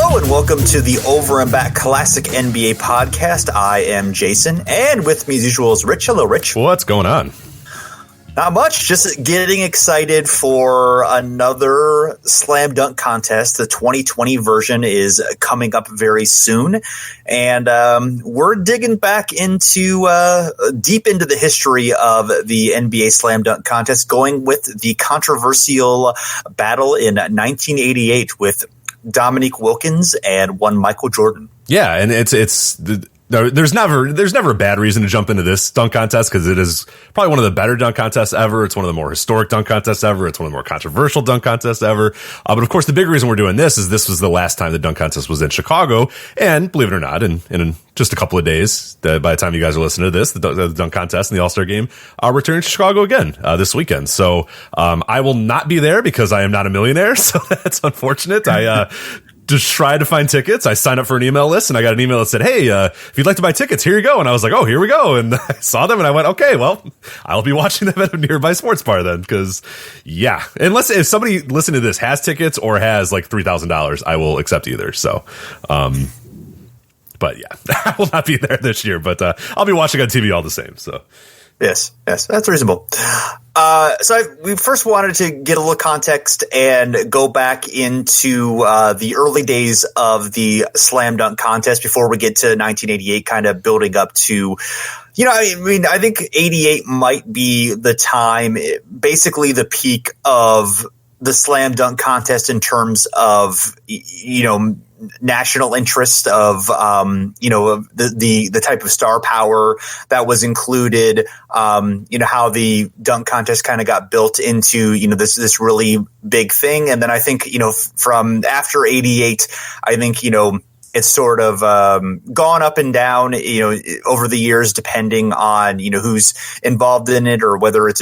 Hello and welcome to the Over and Back Classic NBA podcast. I am Jason, and with me as usual is Rich. Hello, Rich. What's going on? Not much, just getting excited for another slam dunk contest. The 2020 version is coming up very soon, and we're digging back into deep into the history of the NBA slam dunk contest, going with the controversial battle in 1988 with Dominique Wilkins and one Michael Jordan. Yeah, and there's never a bad reason to jump into this dunk contest because it is probably one of the better dunk contests ever. It's one of the more historic dunk contests ever. It's one of the more controversial dunk contests ever. But of course, the big reason we're doing this is this was the last time the dunk contest was in Chicago. And believe it or not, in just a couple of days, by the time you guys are listening to this, the dunk contest and the All-Star game are returning to Chicago again this weekend. So I will not be there because I am not a millionaire. So that's unfortunate. I just tried to find tickets. I signed up for an email list and I got an email that said, hey, if you'd like to buy tickets, here you go. And I was like, oh, here we go. And I saw them and I went, okay, well, I'll be watching them at a nearby sports bar then. Cause yeah, unless if somebody listening to this has tickets or has like $3,000, I will accept either. So, but yeah, I will not be there this year, but I'll be watching on TV all the same. So Yes, that's reasonable. We first wanted to get a little context and go back into the early days of the slam dunk contest before we get to 1988, kind of building up to, I think 88 might be the time, basically the peak of the slam dunk contest in terms of, national interest of, the type of star power that was included, how the dunk contest kind of got built into, this really big thing. And then I think, from after 88, I think, it's sort of gone up and down, over the years, depending on, who's involved in it or whether it's,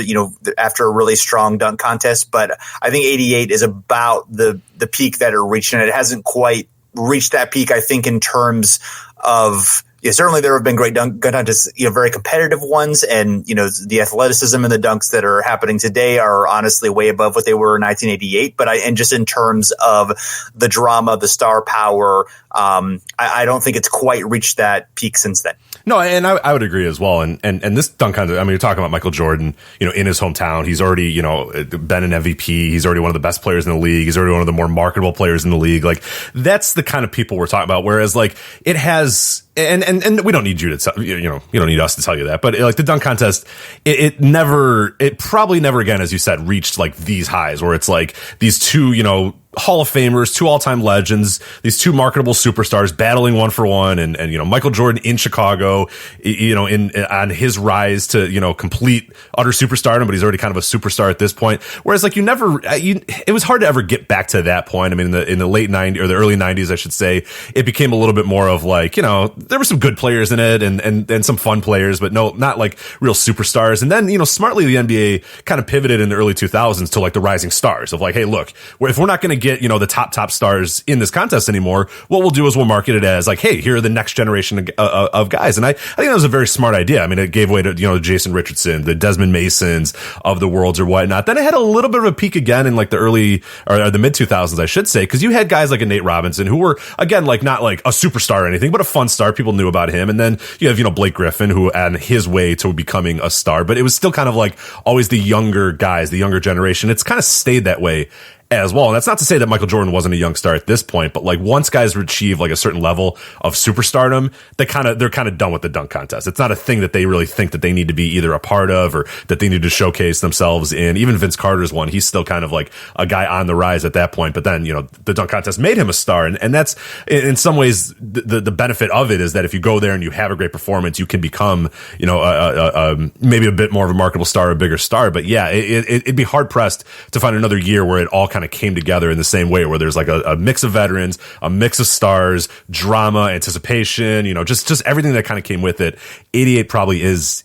after a really strong dunk contest. But I think 88 is about the peak that it reached, and it hasn't quite reached that peak, I think, in terms of certainly there have been great dunk contests, very competitive ones, and the athleticism and the dunks that are happening today are honestly way above what they were in 1988. But and just in terms of the drama, the star power, I don't think it's quite reached that peak since then. No, and I would agree as well. And this dunk contest, you're talking about Michael Jordan, in his hometown. He's already, been an MVP. He's already one of the best players in the league. He's already one of the more marketable players in the league. Like, that's the kind of people we're talking about. Whereas, like, it has, and we don't need you to tell, you don't need us to tell you that. But like the dunk contest, it probably never again, as you said, reached like these highs where it's like these two, Hall of Famers, two all-time legends, these two marketable superstars battling one for one, and Michael Jordan in Chicago, on his rise to complete utter superstardom, but he's already kind of a superstar at this point. Whereas like it was hard to ever get back to that point. I mean, in the late 90s or the early 90s, I should say, it became a little bit more of like there were some good players in it and some fun players, but no, not like real superstars. And then smartly the NBA kind of pivoted in the early 2000s to like the rising stars of like, hey, look, if we're not going to get the top stars in this contest anymore, what we'll do is we'll market it as like, hey, here are the next generation of guys. And I think that was a very smart idea. I mean, it gave way to Jason Richardson, the Desmond Masons of the worlds or whatnot. Then it had a little bit of a peak again in like the early or the mid 2000s, I should say, because you had guys like a Nate Robinson who were again like not like a superstar or anything, but a fun star. People knew about him. And then you have Blake Griffin, who on his way to becoming a star, but it was still kind of like always the younger guys, the younger generation. It's kind of stayed that way as well. And that's not to say that Michael Jordan wasn't a young star at this point, but like once guys achieve like a certain level of superstardom, they're kind of done with the dunk contest. It's not a thing that they really think that they need to be either a part of or that they need to showcase themselves in. Even Vince Carter's one, he's still kind of like a guy on the rise at that point. But then, the dunk contest made him a star. And that's in some ways the benefit of it is that if you go there and you have a great performance, you can become, maybe a bit more of a marketable star, a bigger star. But yeah, it'd be hard pressed to find another year where it all kind of came together in the same way, where there's like a mix of veterans, a mix of stars, drama, anticipation, just everything that kind of came with it. 88 probably is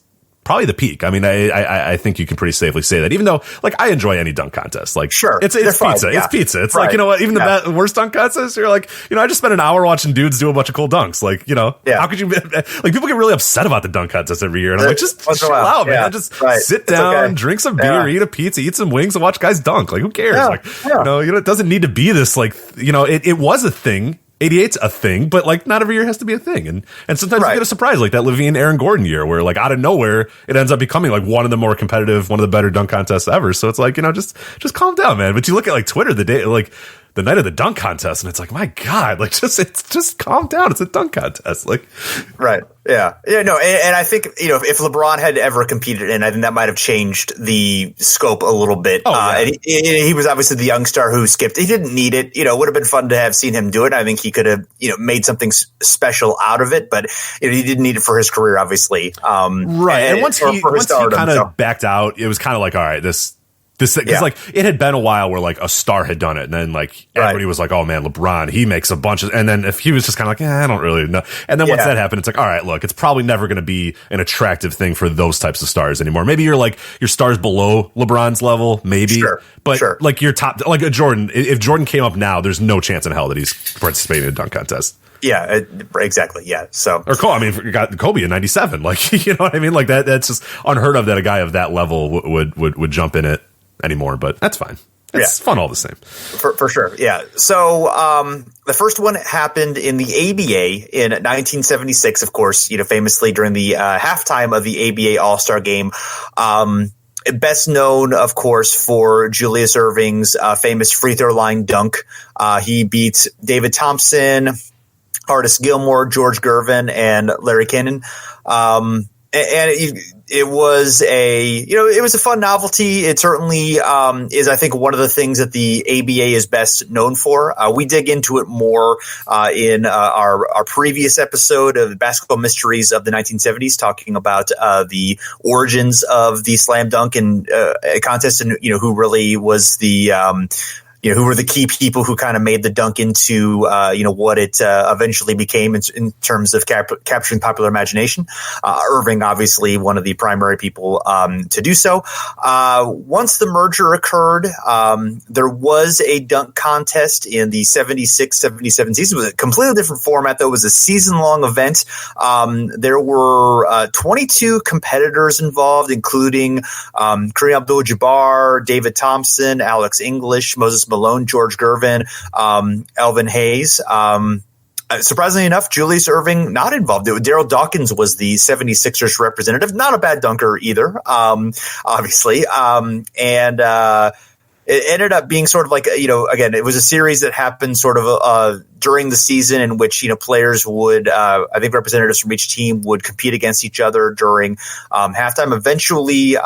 the peak. I mean, I think you can pretty safely say that, even though like I enjoy any dunk contest. Like, sure, it's pizza. Fine, yeah. It's pizza. It's right. Like, what, even the worst dunk contest, you're like, I just spent an hour watching dudes do a bunch of cool dunks. Like, how could you, like, people get really upset about the dunk contest every year. And I'm like, just chill out, man. Just sit down, drink some beer, eat a pizza, eat some wings and watch guys dunk. Like, who cares? Like, it doesn't need to be this, like, it was a thing 88's a thing, but like not every year has to be a thing. And sometimes you get a surprise like that Levine Aaron Gordon year where like out of nowhere it ends up becoming like one of the more competitive, one of the better dunk contests ever. So it's like, just calm down, man. But you look at like Twitter the night of the dunk contest, and it's like, my God, like just calm down. It's a dunk contest. Like, right. Yeah. Yeah. No. And I think, if LeBron had ever competed in, I think that might have changed the scope a little bit. And he was obviously the young star who skipped. He didn't need it. It would have been fun to have seen him do it. I think he could have, made something special out of it, but he didn't need it for his career, obviously. Right. And once he kind of backed out, it was kind of like, all right, this because like it had been a while where like a star had done it, and then like everybody was like, "Oh man, LeBron, he makes a bunch of." And then if he was just kind of like, "I don't really know," and then once that happened, it's like, "All right, look, it's probably never going to be an attractive thing for those types of stars anymore." Maybe you're like your stars below LeBron's level, maybe, but like your top, like a Jordan. If Jordan came up now, there's no chance in hell that he's participating in a dunk contest. Yeah, exactly. Yeah. So, or Kobe, you got Kobe in '97. Like, you know what I mean? Like that's just unheard of that a guy of that level would jump in it anymore, but that's fine. It's fun all the same. For sure. Yeah. So the first one happened in the ABA in 1976, of course, famously during the halftime of the ABA All-Star Game. Best known, of course, for Julius Erving's famous free throw line dunk. He beat David Thompson, Artis Gilmore, George Gervin, and Larry Cannon. It was a fun novelty. It certainly is, I think, one of the things that the ABA is best known for. We dig into it more in our previous episode of the Basketball Mysteries of the 1970s, talking about the origins of the slam dunk and contest, and who really was the who were the key people who kind of made the dunk into, what it eventually became in terms of capturing popular imagination. Irving, obviously, one of the primary people to do so. Once the merger occurred, there was a dunk contest in the 76-77 season. It was a completely different format, though. It was a season-long event. There were 22 competitors involved, including Kareem Abdul-Jabbar, David Thompson, Alex English, Moses Malone, George Gervin, Elvin Hayes. Surprisingly enough, Julius Erving not involved. Daryl Dawkins was the 76ers representative. Not a bad dunker either, obviously. It ended up being sort of like, again, it was a series that happened sort of during the season in which, players would, I think representatives from each team would compete against each other during halftime. Eventually,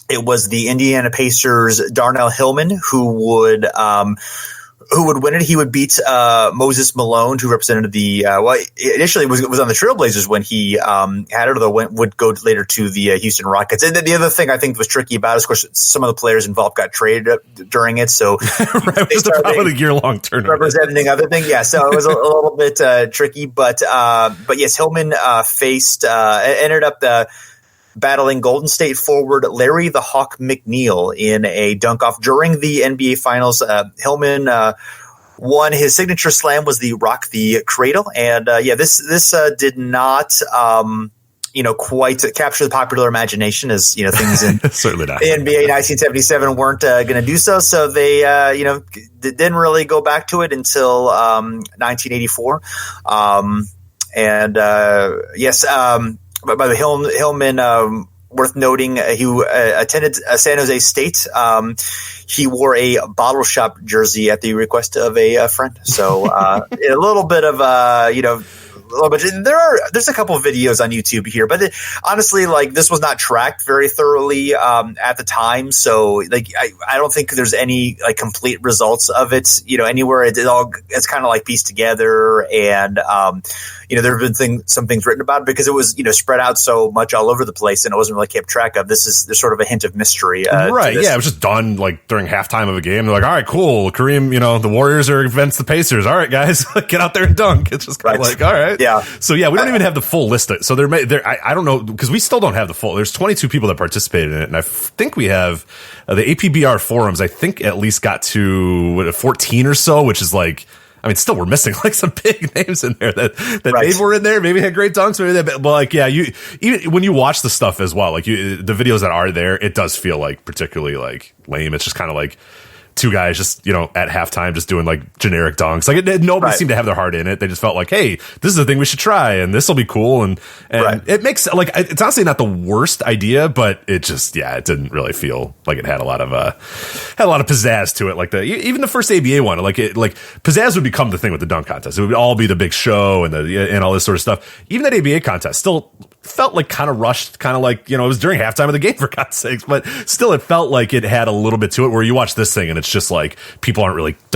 it was the Indiana Pacers' Darnell Hillman who would win it. He would beat Moses Malone, who represented the initially was on the Trailblazers when he had it, although would go later to the Houston Rockets. And then the other thing I think was tricky about it, of course, some of the players involved got traded during it, so right, it was about a year-long tournament representing other things. Yeah, so it was a little bit tricky, but yes, Hillman ended up battling Golden State forward Larry the Hawk McNeil in a dunk-off during the NBA Finals. Hillman won. His signature slam was the Rock the Cradle, and this did not quite capture the popular imagination as things in certainly not. The NBA 1977 weren't going to do so. So they didn't really go back to it until 1984. By the Hillman, worth noting, he attended San Jose State. He wore a bottle shop jersey at the request of a friend. So a little bit of there's a couple of videos on YouTube here, but honestly, like, this was not tracked very thoroughly at the time. So like I don't think there's any like complete results of it anywhere. It's kind of like pieced together, and there have been some things written about it because it was spread out so much all over the place, and it wasn't really kept track of. There's sort of a hint of mystery, right? Yeah, it was just done like during halftime of a game. They're like, all right, cool, Kareem, the Warriors are against the Pacers. All right, guys, get out there and dunk. It's just kind of like, all right. Yeah. So yeah, we don't even have the full list. So I don't know, because we still don't have the full. There's 22 people that participated in it, and I think we have the APBR forums. I think at least got to 14 or so, which is like, I mean, still we're missing like some big names in there that maybe were in there, maybe had great dunks, maybe but like, yeah, even when you watch the stuff as well, like the videos that are there, it does feel like particularly like lame. It's just kind of like two guys just, at halftime just doing like generic dunks. Like nobody seemed to have their heart in it. They just felt like, hey, this is the thing we should try, and this will be cool. And it makes like, it's honestly not the worst idea, but it just, it didn't really feel like it had a lot of pizzazz to it. Like even the first ABA one, like pizzazz would become the thing with the dunk contest. It would all be the big show and all this sort of stuff. Even that ABA contest still felt like kind of rushed, kind of like, it was during halftime of the game, for God's sakes, but still it felt like it had a little bit to it, where you watch this thing and it's just like people don't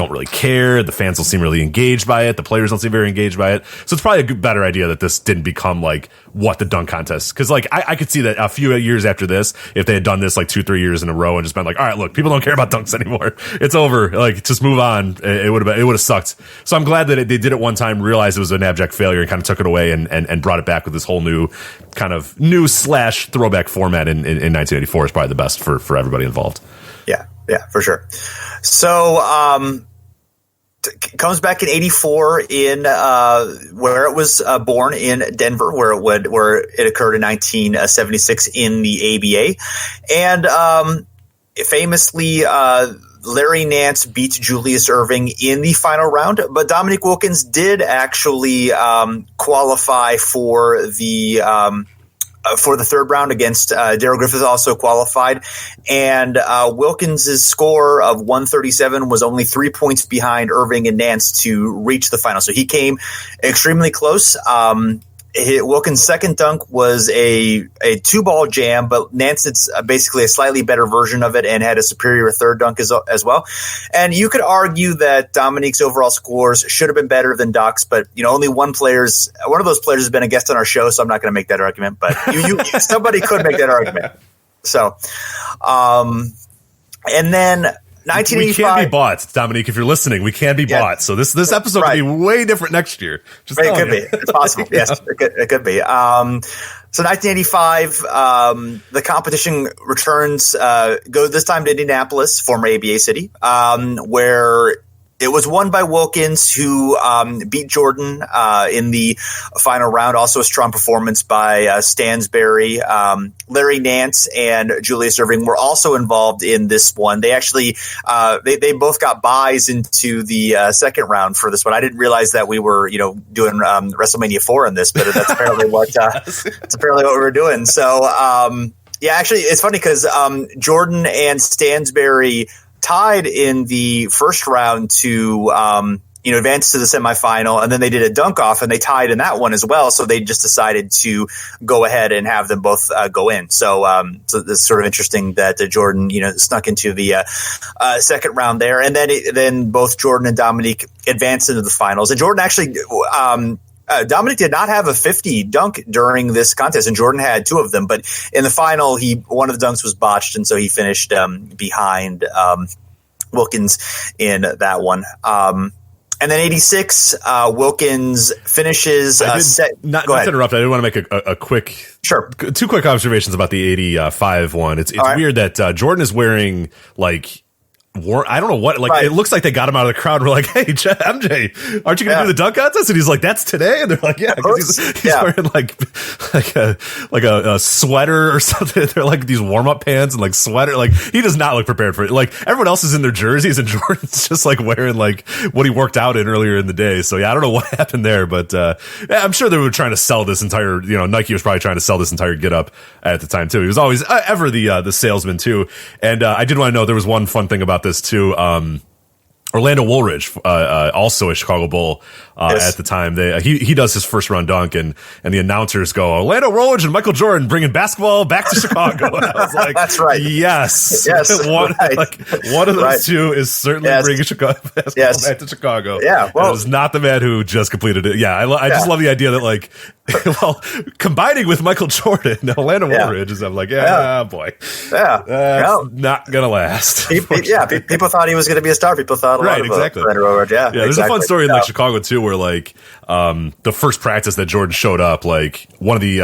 really care. The fans don't seem really engaged by it. The players don't seem very engaged by it. So it's probably a better idea that this didn't become like what the dunk contest, because like I could see that a few years after this, if they had done this like 2-3 years in a row and just been like, all right, look, people don't care about dunks anymore, it's over, like just move on, it would have sucked. So I'm glad that they did it one time, realized it was an abject failure, and kind of took it away and brought it back with this whole new / throwback format in 1984 is probably the best for everybody involved. Yeah, for sure. So comes back in 84 in where it was born, in Denver, where it occurred in 1976 in the ABA, and famously Larry Nance beat Julius Erving in the final round, but Dominique Wilkins did actually qualify for the third round against Darrell Griffith, also qualified, and Wilkins' score of 137 was only 3 points behind Erving and Nance to reach the final. So he came extremely close. Wilkins' second dunk was a 2-ball jam, but Nance did basically a slightly better version of it and had a superior third dunk as well. And you could argue that Dominique's overall scores should have been better than Doc's, but only one of those players has been a guest on our show, so I'm not going to make that argument. But somebody could make that argument. So, and then 1985. We can be bought, Dominique. If you're listening, we can be bought. So this episode could be way different next year. It could be. It's possible. Yes, it could be. So 1985, the competition returns. Go this time to Indianapolis, former ABA city, where it was won by Wilkins, who beat Jordan in the final round. Also a strong performance by Stansberry. Larry Nance and Julius Erving were also involved in this one. They actually they both got buys into the second round for this one. I didn't realize that we were doing WrestleMania 4 in this, but that's apparently what we were doing. So actually, it's funny because Jordan and Stansberry tied in the first round to advance to the semifinal, and then they did a dunk off and they tied in that one as well. So they just decided to go ahead and have them both go in. So it's sort of interesting that Jordan snuck into the second round there, and then both Jordan and Dominique advanced into the finals. And Jordan actually Dominique did not have a 50 dunk during this contest, and Jordan had 2 of them. But in the final, one of the dunks was botched, and so he finished behind Wilkins in that one. And then 86, Wilkins finishes. Not to interrupt, I did want to make a quick, 2 quick observations about the 85 one. It's weird that Jordan is wearing like. I don't know what, It looks like they got him out of the crowd. We're like, hey, MJ, aren't you going to do the dunk contest? And he's like, that's today. And they're like, yeah, because he's wearing like a sweater or something. They're like these warm up pants and like sweater. Like he does not look prepared for it. Like everyone else is in their jerseys and Jordan's just like wearing like what he worked out in earlier in the day. So I don't know what happened there, but I'm sure they were trying to sell this entire. Nike was probably trying to sell this entire get up at the time too. He was always ever the salesman too. And I did want to know there was one fun thing about this too. Orlando Woolridge, also a Chicago Bull at the time. He does his first run dunk, and the announcers go, Orlando Woolridge and Michael Jordan bringing basketball back to Chicago. And I was like, that's right. Yes. One of those two is certainly bringing Chicago basketball back to Chicago. Yeah. Well, it was not the man who just completed it. Yeah. I just love the idea that like, combining with Michael Jordan, Orlando Woolridge is, I'm like, boy. Yeah. That's not going to last. People thought he was going to be a star. People thought exactly. There's a fun story in like Chicago too, where like the first practice that Jordan showed up, like one of the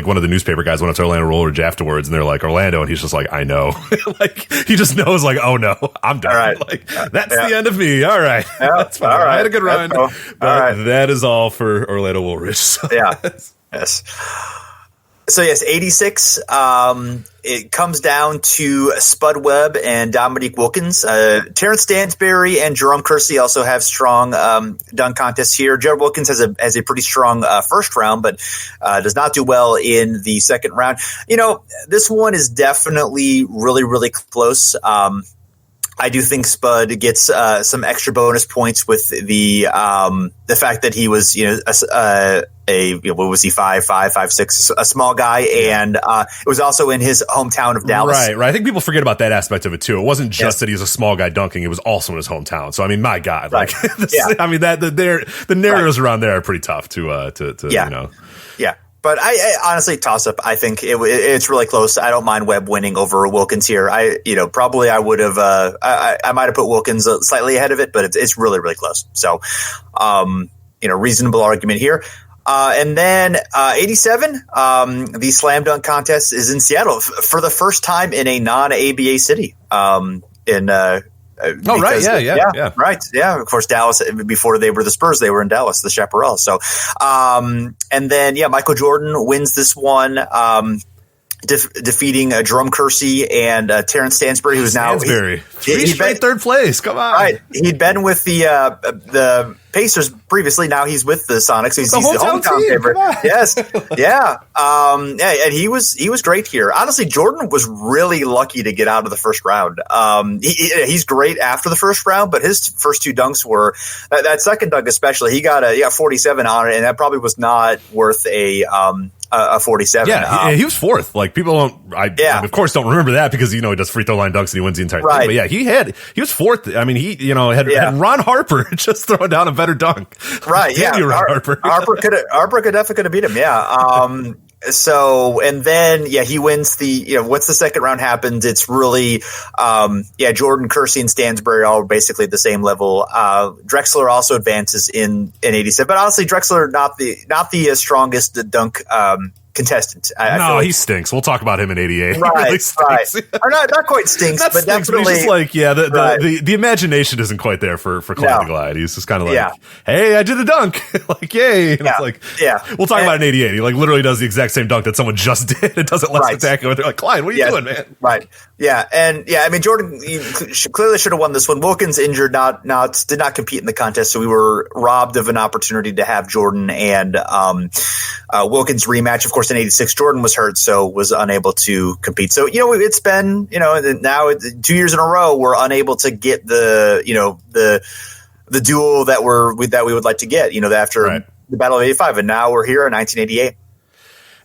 one of the newspaper guys went up to Orlando Woolridge afterwards, and they're like, Orlando, and he's just like, I know. Like he just knows, like, oh no, I'm done. Right. Like that's the end of me. All right, that's fine. I had a good run, but that is all for Orlando Woolridge. So. Yeah. Yes. So yes, 86. It comes down to Spud Webb and Dominique Wilkins. Terrence Stansbury and Jerome Kersey also have strong dunk contests here. Jared Wilkins has a pretty strong first round, but does not do well in the second round. This one is definitely really, really close. I do think Spud gets some extra bonus points with the fact that he was, what was he, 5'5", 5'6", a small guy, and it was also in his hometown of Dallas. Right. I think people forget about that aspect of it too. It wasn't just that he was a small guy dunking; it was also in his hometown. So I mean, my God, right. I mean that the narratives around there are pretty tough to Yeah. But I honestly toss up. I think it's really close. I don't mind Webb winning over Wilkins here. Probably I would have. I might have put Wilkins slightly ahead of it, but it's really, really close. So, reasonable argument here. And then 87, the slam dunk contest is in Seattle for the first time in a non-ABA city. Right. Yeah. Right. Yeah. Of course, Dallas, before they were the Spurs, they were in Dallas, the Chaparral. So, and then, Michael Jordan wins this one, defeating Jerome Kersey and Terrence Stansbury, who's now three straight third place. Come on. Right. He'd been with the Pacers previously. Now he's with the Sonics. He's the hometown favorite. Yes. Yeah. And he was great here. Honestly, Jordan was really lucky to get out of the first round. He's great after the first round, but his first two dunks were that second dunk, especially. He got 47 on it, and that probably was not worth a 47. Yeah, he was fourth. Like, people of course don't remember that because he does free throw line dunks and he wins the entire thing. But yeah, he was fourth. I mean, he had Ron Harper just throwing down a better dunk. Right. Yeah, Harper could definitely beat him. Yeah. So, and then, he wins once the second round happens, it's really, Jordan, Kersey, and Stansbury are all basically at the same level. Drexler also advances in 87, but honestly, Drexler, not the strongest dunk, contestant. He stinks. We'll talk about him in 88. Right, he really stinks. Right. Or not quite stinks, but definitely. But he's just like, the imagination isn't quite there for Clyde the Glide. He's just kind of like, hey, I did a dunk. Like, yay. And it's like, we'll talk about it in 88. He literally does the exact same dunk that someone just did. It doesn't let attack him. They're like, Clyde, what are you doing, man? Right. Yeah. And I mean, Jordan clearly should have won this one. Wilkins injured, did not compete in the contest. So we were robbed of an opportunity to have Jordan and Wilkins rematch. Of course, in 86, Jordan was hurt, so was unable to compete. So, it's been, now 2 years in a row, we're unable to get the duel that we would like to get, after the Battle of 85. And now we're here in 1988.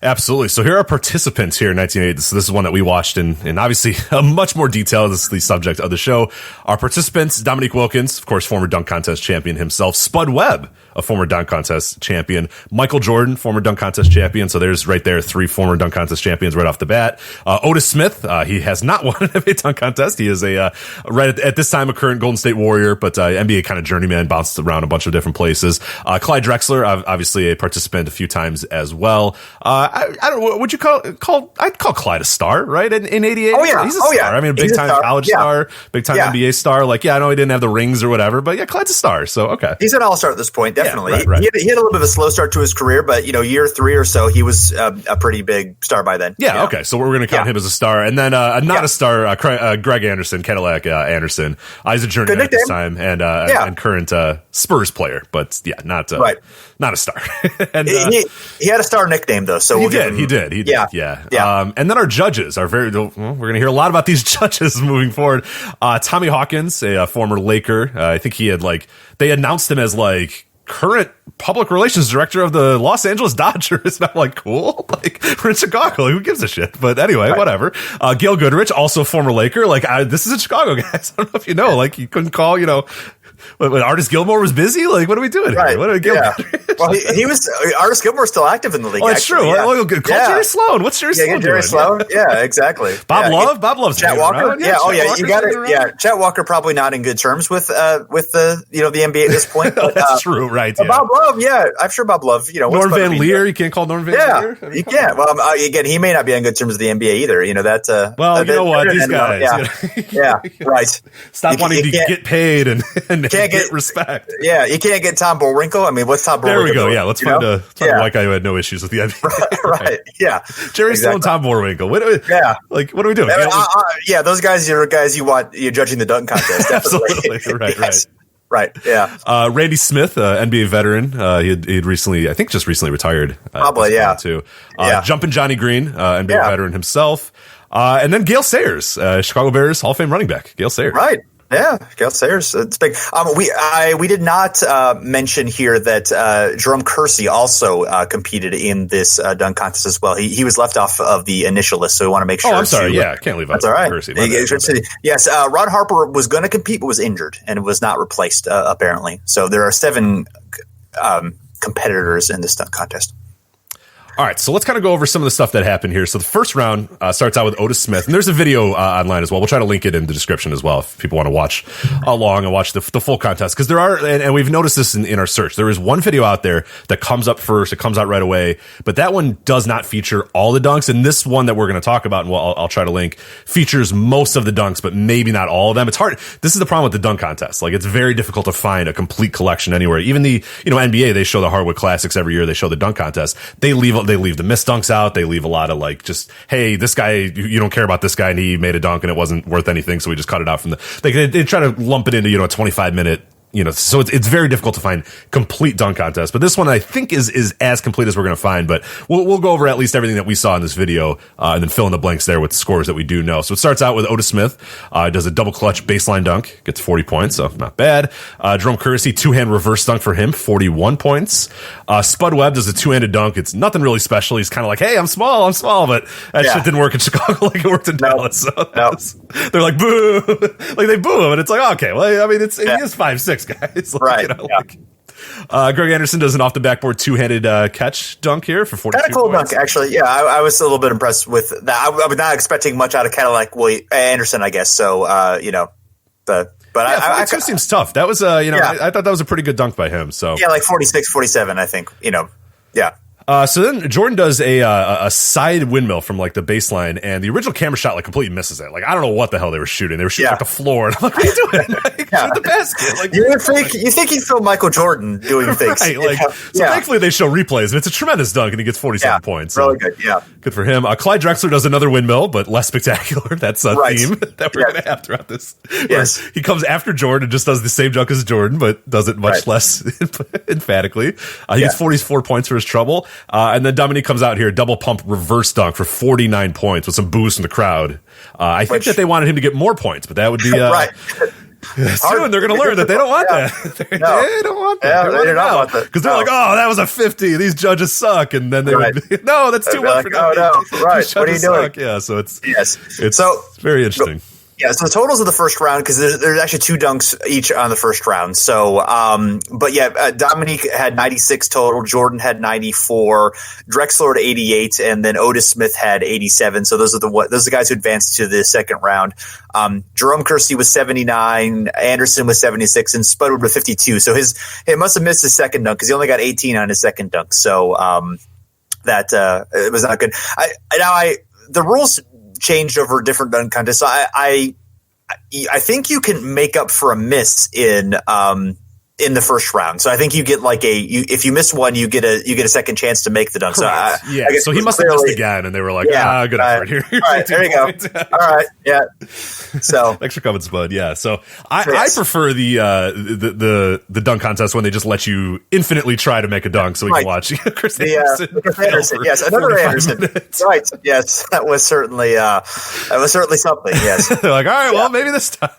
Absolutely. So here are participants here in 1980. So this is one that we watched in obviously much more detail. This is the subject of the show. Our participants: Dominique Wilkins, of course, former dunk contest champion himself; Spud Webb, a former dunk contest champion; Michael Jordan, former dunk contest champion. So there's right there 3 former dunk contest champions right off the bat. Otis Smith, he has not won an NBA dunk contest. He is right at this time a current Golden State Warrior, but NBA kind of journeyman, bounced around a bunch of different places. Clyde Drexler, obviously a participant a few times as well. I don't know. Would you call? I'd call Clyde a star, right? In 88. Oh yeah, he's a star. Yeah. I mean, a big time college star, big time NBA star. Like, I know he didn't have the rings or whatever, but Clyde's a star. So okay, he's an all-star at this point, definitely. Yeah, right. He had a little bit of a slow start to his career, but year 3 or so, he was a pretty big star by then. Yeah. Okay, so we're going to count him as a star, and then not a star, Greg Anderson, Cadillac Anderson. He's a journeyman at this time, and current Spurs player, but not a star. And he had a star nickname though, so he did. Yeah. And then our judges are we're going to hear a lot about these judges moving forward. Tommy Hawkins, a former Laker. I think he had they announced him as current public relations director of the Los Angeles Dodgers. And I'm like, cool. We're in Chicago. Who gives a shit? But anyway, whatever. Gail Goodrich, also former Laker. This is in Chicago, guys. I don't know if you know. You couldn't call, when Artis Gilmore was busy? What are we doing here? What are Well, he was Artis Gilmore's still active in the league. Oh, that's true. Yeah. Call Jerry Sloan. What's Jerry Sloan doing? Jerry Sloan. Yeah, exactly. Bob Love's Chet Walker. Around. You got it. Yeah, Chet Walker probably not in good terms with the NBA at this point. But, that's true, right? Yeah. Bob Love. Yeah, I'm sure Bob Love. Norm Van Leer. You can't call Norm Van Leer. Yeah, you can't. Well, again, he may not be on good terms with the NBA either. Well, you know what? These guys. Yeah, right. Stop wanting to get paid and can't get respect. Yeah, you can't get Tom Bullwinkle. I mean, what's Tom Bullwinkle? There we go. doing? Yeah, let's find a white guy who had no issues with the NBA. Right. Yeah. Jerry Stone and Tom Bullwinkle. What are we doing? Yeah, those guys are guys you're judging the dunk contest. Absolutely. Right. Yes. Right. Yeah. Randy Smith, NBA veteran. He'd recently, I think, just recently retired. Probably. Yeah. Too. Jumpin' Johnny Green, NBA veteran himself. And then Gale Sayers, Chicago Bears Hall of Fame running back. Gale Sayers. Right. Yeah, Gale Sayers. It's big. We did not mention here that Jerome Kersey also competed in this dunk contest as well. He was left off of the initial list, so we want to make sure. Oh, I'm sorry. Can't leave out Kersey. Yes, Ron Harper was going to compete but was injured and was not replaced apparently. So there are 7 competitors in this dunk contest. All right, so let's kind of go over some of the stuff that happened here. So the first round starts out with Otis Smith, and there's a video online as well. We'll try to link it in the description as well if people want to watch along and watch the full contest. Because there are, and we've noticed this in our search, there is one video out there that comes up first. It comes out right away, but that one does not feature all the dunks. And this one that we're going to talk about, and I'll try to link, features most of the dunks, but maybe not all of them. It's hard. This is the problem with the dunk contest. Like, it's very difficult to find a complete collection anywhere. Even the NBA, they show the Hardwood Classics every year. They show the dunk contest. They leave the missed dunks out. They leave a lot of like, just, hey, this guy, you don't care about this guy and he made a dunk and it wasn't worth anything, so we just cut it out from they try to lump it into, a 25-minute, so it's very difficult to find complete dunk contests. But this one I think is as complete as we're going to find. But we'll go over at least everything that we saw in this video and then fill in the blanks there with scores that we do know. So it starts out with Otis Smith, does a double clutch baseline dunk, gets 40 points, so not bad. Jerome Kersey, 2-hand reverse dunk for him, 41 points. Spud Webb does a 2-handed dunk. It's nothing really special. He's kind of like, hey, I'm small, but that shit didn't work in Chicago like it worked in Dallas. So they're like, boo, like they boo him, and it's like, okay, well, I mean, he is 5'6", guys. Like, Greg Anderson does an off the backboard 2-handed catch dunk here for 42 kind of cool points. Dunk, actually. Yeah, I was a little bit impressed with that. I was not expecting much out of kind of like Anderson, I guess. So, I seems tough. That was, I thought that was a pretty good dunk by him. So yeah, like 46, 47, I think. Yeah. So then Jordan does a side windmill from like the baseline, and the original camera shot like completely misses it. Like, I don't know what the hell they were shooting. They were shooting like the floor, and I'm like, what are you doing? Like, shoot the basket. Like, you think he's still Michael Jordan doing things, right? Like, so thankfully they show replays, and it's a tremendous dunk, and he gets 47 points. So really good. Yeah, good for him. Clyde Drexler does another windmill, but less spectacular. That's a theme that we're going to have throughout this. Yes, he comes after Jordan and just does the same dunk as Jordan, but does it much less emphatically. He gets 44 points for his trouble, and then Dominique comes out here, double pump reverse dunk for 49 points with some boos from the crowd. I think that they wanted him to get more points, but that would be right. Soon they're going to learn that they don't want that. They don't want that. They don't want that because they're like, oh, that was a 50. These judges suck, and then they would be, no, that's too much for them. No, right? What are you doing? Yeah, so it's very interesting. Yeah, so the totals of the first round, because there's actually 2 dunks each on the first round. So, Dominique had 96 total, Jordan had 94, Drexler had 88, and then Otis Smith had 87. So those are the guys who advanced to the second round. Jerome Kersey was 79, Anderson was 76, and Spud Webb was 52. So he must have missed his second dunk because he only got 18 on his second dunk. So it was not good. The rules changed over different dunk contests. So I think you can make up for a miss in the first round. So I think you get like if you miss one, you get a second chance to make the dunk. Correct. So he must have missed again, and they were like, good effort here. All right, there you go. All right, yeah. So thanks for coming, Spud. Yeah. So I prefer the dunk contest when they just let you infinitely try to make a dunk, so we can watch Chris Anderson. Yes, another Anderson. Minutes. Right. Yes, that was certainly something. Yes. They're like, all right, well, maybe this time.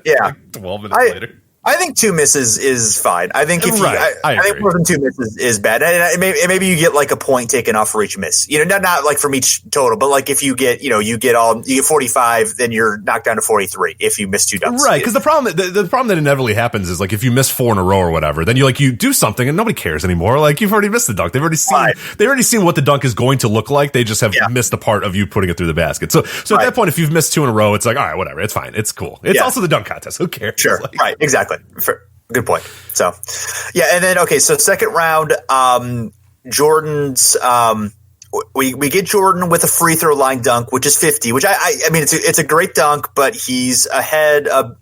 Yeah. Like 12 minutes later. I think 2 misses is fine. I think I think more than 2 misses is bad. And maybe you get like a point taken off for each miss. Not like from each total, but like if you get 45, then you're knocked down to 43 if you miss 2 dunks. Right, because the problem that inevitably happens is like if you miss 4 in a row or whatever, then you do something and nobody cares anymore. Like you've already missed the dunk. They've already seen what the dunk is going to look like. They just have missed the part of you putting it through the basket. So at that point, if you've missed 2 in a row, it's like, all right, whatever, it's fine, it's cool. It's also the dunk contest. Who cares? Sure, right, exactly. Good point. So, and then so second round, Jordan's we get Jordan with a free throw line dunk, which is 50. Which I mean, it's a great dunk, but he's ahead of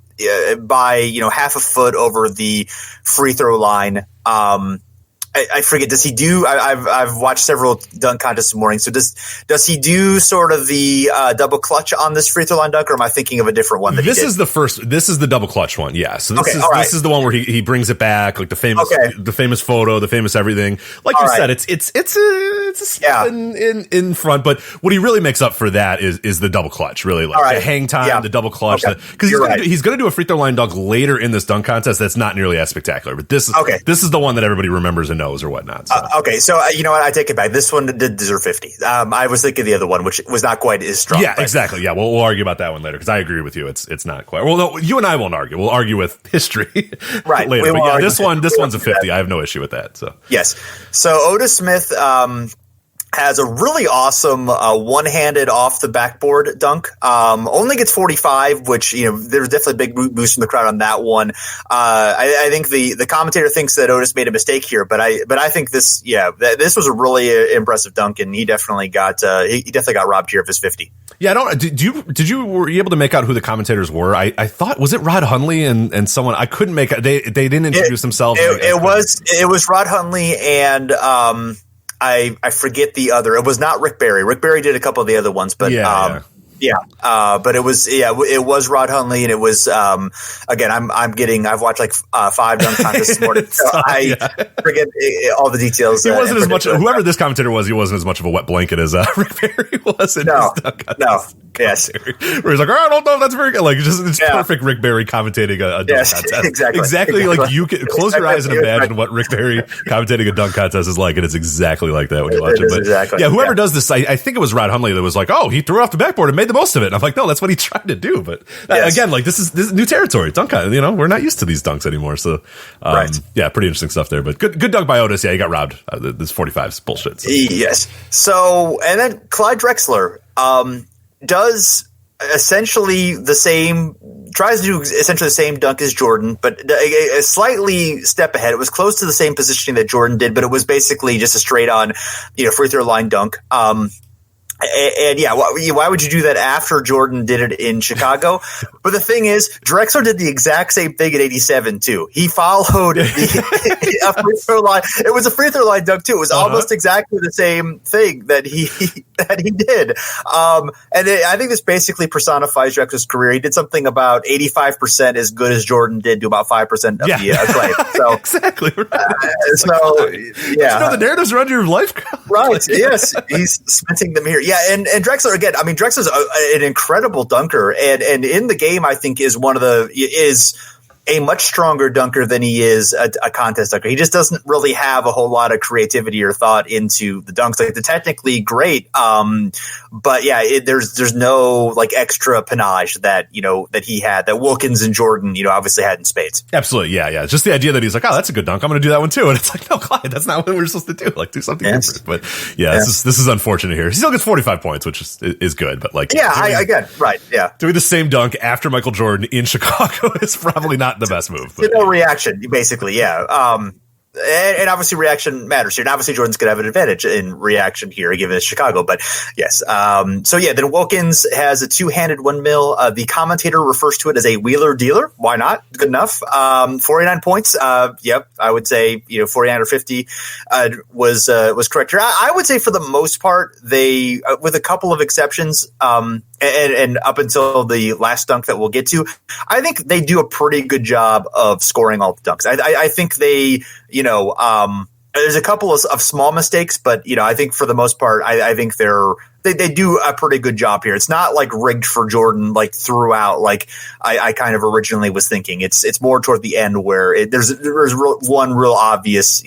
by half a foot over the free throw line. I forget. Does he do? I've watched several dunk contests this morning. So does he do sort of the double clutch on this free throw line dunk, or am I thinking of a different one? This is the double clutch one. Yeah. So this is the one where he brings it back, like the famous photo, the famous everything. Like you said, it's a step in front, but what he really makes up for that is the double clutch. Really, like the hang time, the double clutch. Because he's going to do a free throw line dunk later in this dunk contest. That's not nearly as spectacular, but this is the one that everybody remembers and knows or whatnot. So. So you know what? I take it back. This one did deserve 50. I was thinking the other one, which was not quite as strong. Yeah, exactly. Yeah, we'll argue about that one later because I agree with you. It's not quite. Well, no, you and I won't argue. We'll argue with history later. But yeah, this one's a 50. I have no issue with that. So yes. So Otis Smith has a really awesome one-handed off the backboard dunk. Only gets 45, which there's definitely a big boost from the crowd on that one. I think the commentator thinks that Otis made a mistake here, but I think this was a really impressive dunk, and he definitely got robbed here of his 50. Yeah, were you able to make out who the commentators were? I thought, was it Rod Hundley and someone? I couldn't make it. They didn't introduce themselves. It was Rod Hundley and I forget the other. It was not Rick Barry. Rick Barry did a couple of the other ones, but but it was Rod Hundley, and it was again. I've watched like 5 dunk contests this morning, so I forget all the the details. He wasn't as much. Whoever this commentator was, he wasn't as much of a wet blanket as Rick Barry was. No. Yes. Where he's like, I don't know if that's very good. Like, it's perfect Rick Barry commentating a dunk contest. Exactly. Like, you can close your eyes and imagine what Rick Barry commentating a dunk contest is like, and it's exactly like that when you watch it. But whoever does this, I think it was Rod Hundley that was like, oh, he threw it off the backboard and made the most of it. And I'm like, no, that's what he tried to do. But again, like, this is new territory. Dunk contest, we're not used to these dunks anymore. So, pretty interesting stuff there. But good dunk by Otis. Yeah, he got robbed. This 45's bullshit. So. Yes. So, and then Clyde Drexler, does essentially tries to do essentially the same dunk as Jordan, but a slightly step ahead. It was close to the same positioning that Jordan did, but it was basically just a straight on, free throw line dunk. Why would you do that after Jordan did it in Chicago? But the thing is, Drexler did the exact same thing at 87 too. He followed a free throw line. It was a free throw line dunk too. It was almost exactly the same thing that he did. I think this basically personifies Drexler's career. He did something about 85% as good as Jordan did to about 5% of the acclaim. So exactly. Right. The narratives around your life. Right. Yes, he's spending them here. Yeah, and Drexler again. I mean, Drexler's an incredible dunker, and in the game, I think is a much stronger dunker than he is a contest dunker. He just doesn't really have a whole lot of creativity or thought into the dunks. Like, they're technically great, but there's no like extra panache that he had, that Wilkins and Jordan obviously had in spades. Absolutely, yeah. It's just the idea that he's like, oh, that's a good dunk, I'm going to do that one too, and it's like, no, Clyde, that's not what we're supposed to do. Like, do something different. But this is unfortunate here. He still gets 45 points, which is good, but like, doing the same dunk after Michael Jordan in Chicago is probably not the best move. But. No reaction, basically, and obviously reaction matters here. And obviously Jordan's going to have an advantage in reaction here, given it's Chicago. But yes, then Wilkins has a 2-handed windmill. The commentator refers to it as a wheeler dealer. Why not? Good enough. 49 points. I would say 49 or 50 was correct here. I would say for the most part they, with a couple of exceptions, and up until the last dunk that we'll get to, I think they do a pretty good job of scoring all the dunks. I think they, there's a couple of small mistakes, but I think for the most part, I think they do a pretty good job here. It's not like rigged for Jordan, like throughout, like I kind of originally was thinking. It's more toward the end where there's one real obvious,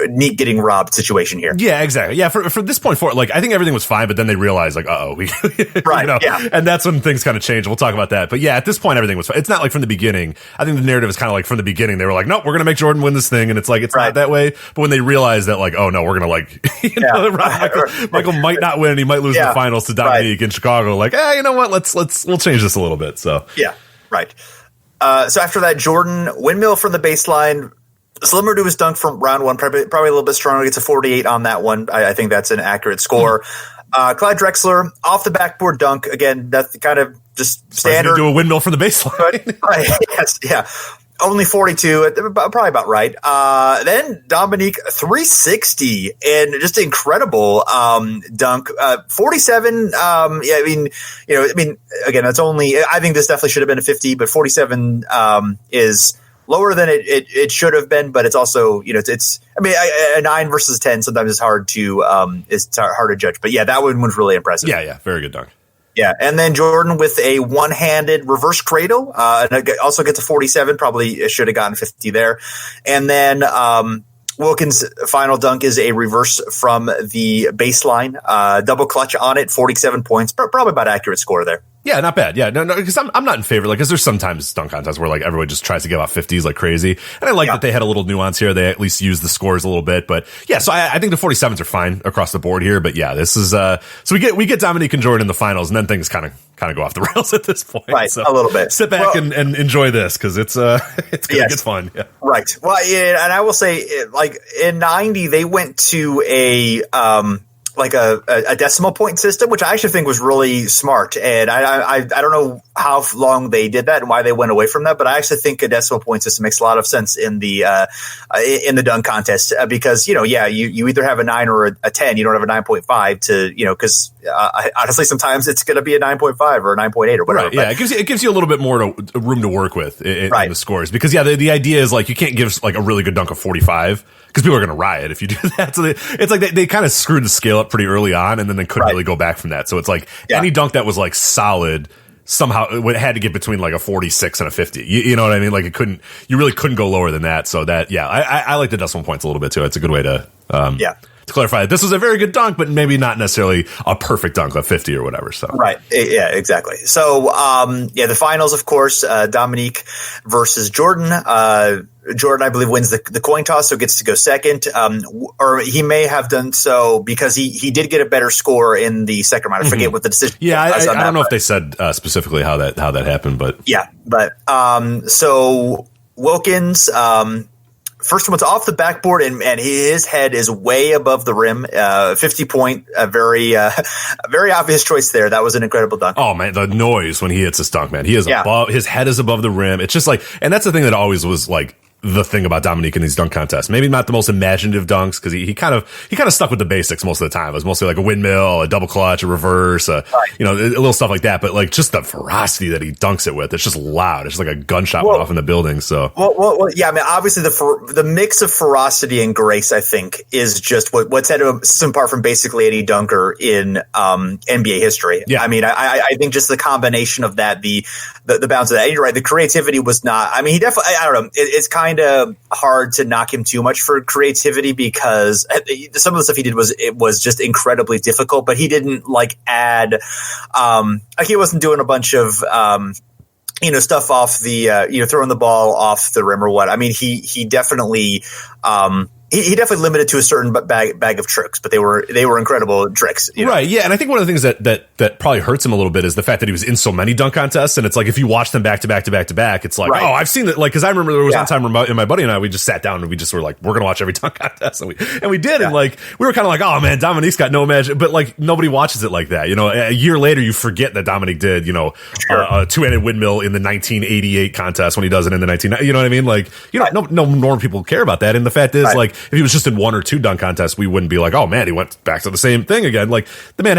neat getting robbed situation here. Yeah, exactly. Yeah, for this point forward, like I think everything was fine, but then they realized like, and that's when things kind of changed. We'll talk about that. But yeah, at this point, everything was fine. It's not like from the beginning. I think the narrative is kind of like from the beginning. They were like, nope, we're gonna make Jordan win this thing, and it's like it's not that way. But when they realized that, like, oh no, we're gonna like, Michael might not win, and he might lose the finals to Dominique in Chicago. Like, you know what? We'll change this a little bit. So so after that, Jordan windmill from the baseline. Slimmer to his dunk from round one, probably a little bit stronger. Gets a 48 on that one. I think that's an accurate score. Clyde Drexler off the backboard dunk. Again, that's kind of just standard. Do a windmill from the baseline. Right. Yes. Yeah. Only 42, probably about right. Then Dominique 360 and just incredible dunk. 47. Yeah, I mean, again, that's only. I think this definitely should have been a 50, but 47 is lower than it should have been. But it's also, it's. I mean, a 9 versus 10 sometimes is hard to judge. But yeah, that one was really impressive. Yeah, very good dunk. Yeah, and then Jordan with a one-handed reverse cradle, and also gets a 47. Probably should have gotten 50 there. And then Wilkins' final dunk is a reverse from the baseline, double clutch on it, 47 points. Probably about accurate score there. Yeah, not bad. Yeah, no, because I'm not in favor. Like, because there's sometimes dunk contests where like everyone just tries to give out 50s like crazy, and I like that they had a little nuance here. They at least used the scores a little bit, but yeah. So I think the 47s are fine across the board here. But yeah, this is so we get Dominique and Jordan in the finals, and then things kind of go off the rails at this point. Right, so a little bit. Sit back and enjoy this because it's gonna get fun. Yeah. Right. Well, yeah, and I will say, like in '90, they went to a decimal point system, which I actually think was really smart. And I don't know how long they did that and why they went away from that, but I actually think a decimal point system makes a lot of sense in the dunk contest because, you either have a 9 or a 10. You don't have a 9.5 to, because honestly, sometimes it's going to be a 9.5 or a 9.8 or whatever. Right, yeah, it gives you a little bit more room to work with in the scores because, yeah, the idea is like you can't give like a really good dunk of 45 because people are going to riot if you do that. So it's like they kind of screwed the scale up pretty early on, and then they couldn't really go back from that. So it's like any dunk that was like solid somehow it had to get between like a 46 and a 50. You know what I mean? Like you really couldn't go lower than that. So that, yeah, I like the decimal points a little bit too. It's a good way to clarify it. This was a very good dunk, but maybe not necessarily a perfect dunk of 50 or whatever. So right, yeah, exactly. So the finals, of course, Dominique versus Jordan. Jordan, I believe, wins the coin toss, so gets to go second. Or he may have done so because he did get a better score in the second round. I forget what the decision. Yeah, I don't know if they said specifically how that happened, but yeah, but so Wilkins. First one's off the backboard, and his head is way above the rim. 50-point, very obvious choice there. That was an incredible dunk. Oh man, the noise when he hits this dunk, man. He is above. His head is above the rim. It's just like, and that's the thing that always was like the thing about Dominique in these dunk contests. Maybe not the most imaginative dunks because he kind of stuck with the basics most of the time. It was mostly like a windmill, a double clutch, a reverse, a little stuff like that. But like just the ferocity that he dunks it with, it's just loud. It's just like a gunshot went off in the building. So well, yeah. I mean, obviously the mix of ferocity and grace, I think, is just what set him apart from basically any dunker in NBA history. Yeah. I mean, I think just the combination of that, the bounce of that. And you're right. The creativity was not. I mean, he definitely. I don't know. It's kind of hard to knock him too much for creativity because some of the stuff he did was just incredibly difficult, but he didn't like add like he wasn't doing a bunch of stuff off the throwing the ball off the rim or what. I mean, he definitely he definitely limited to a certain bag of tricks, but they were incredible tricks. Right, yeah, and I think one of the things that probably hurts him a little bit is the fact that he was in so many dunk contests, and it's like if you watch them back to back to back to back, it's like, oh, I've seen that. Like, because I remember there was one time and my buddy and I, we just sat down and we just were like, we're gonna watch every dunk contest, and we did, and like we were kind of like, oh man, Dominique's got no magic, but like nobody watches it like that. A year later, you forget that Dominique did, a two-handed windmill in the 1988 contest when he does it in the 19. You know what I mean? Like, no normal people care about that, and the fact is, like, if he was just in one or two dunk contests, we wouldn't be like, oh man, he went back to the same thing again. Like the man,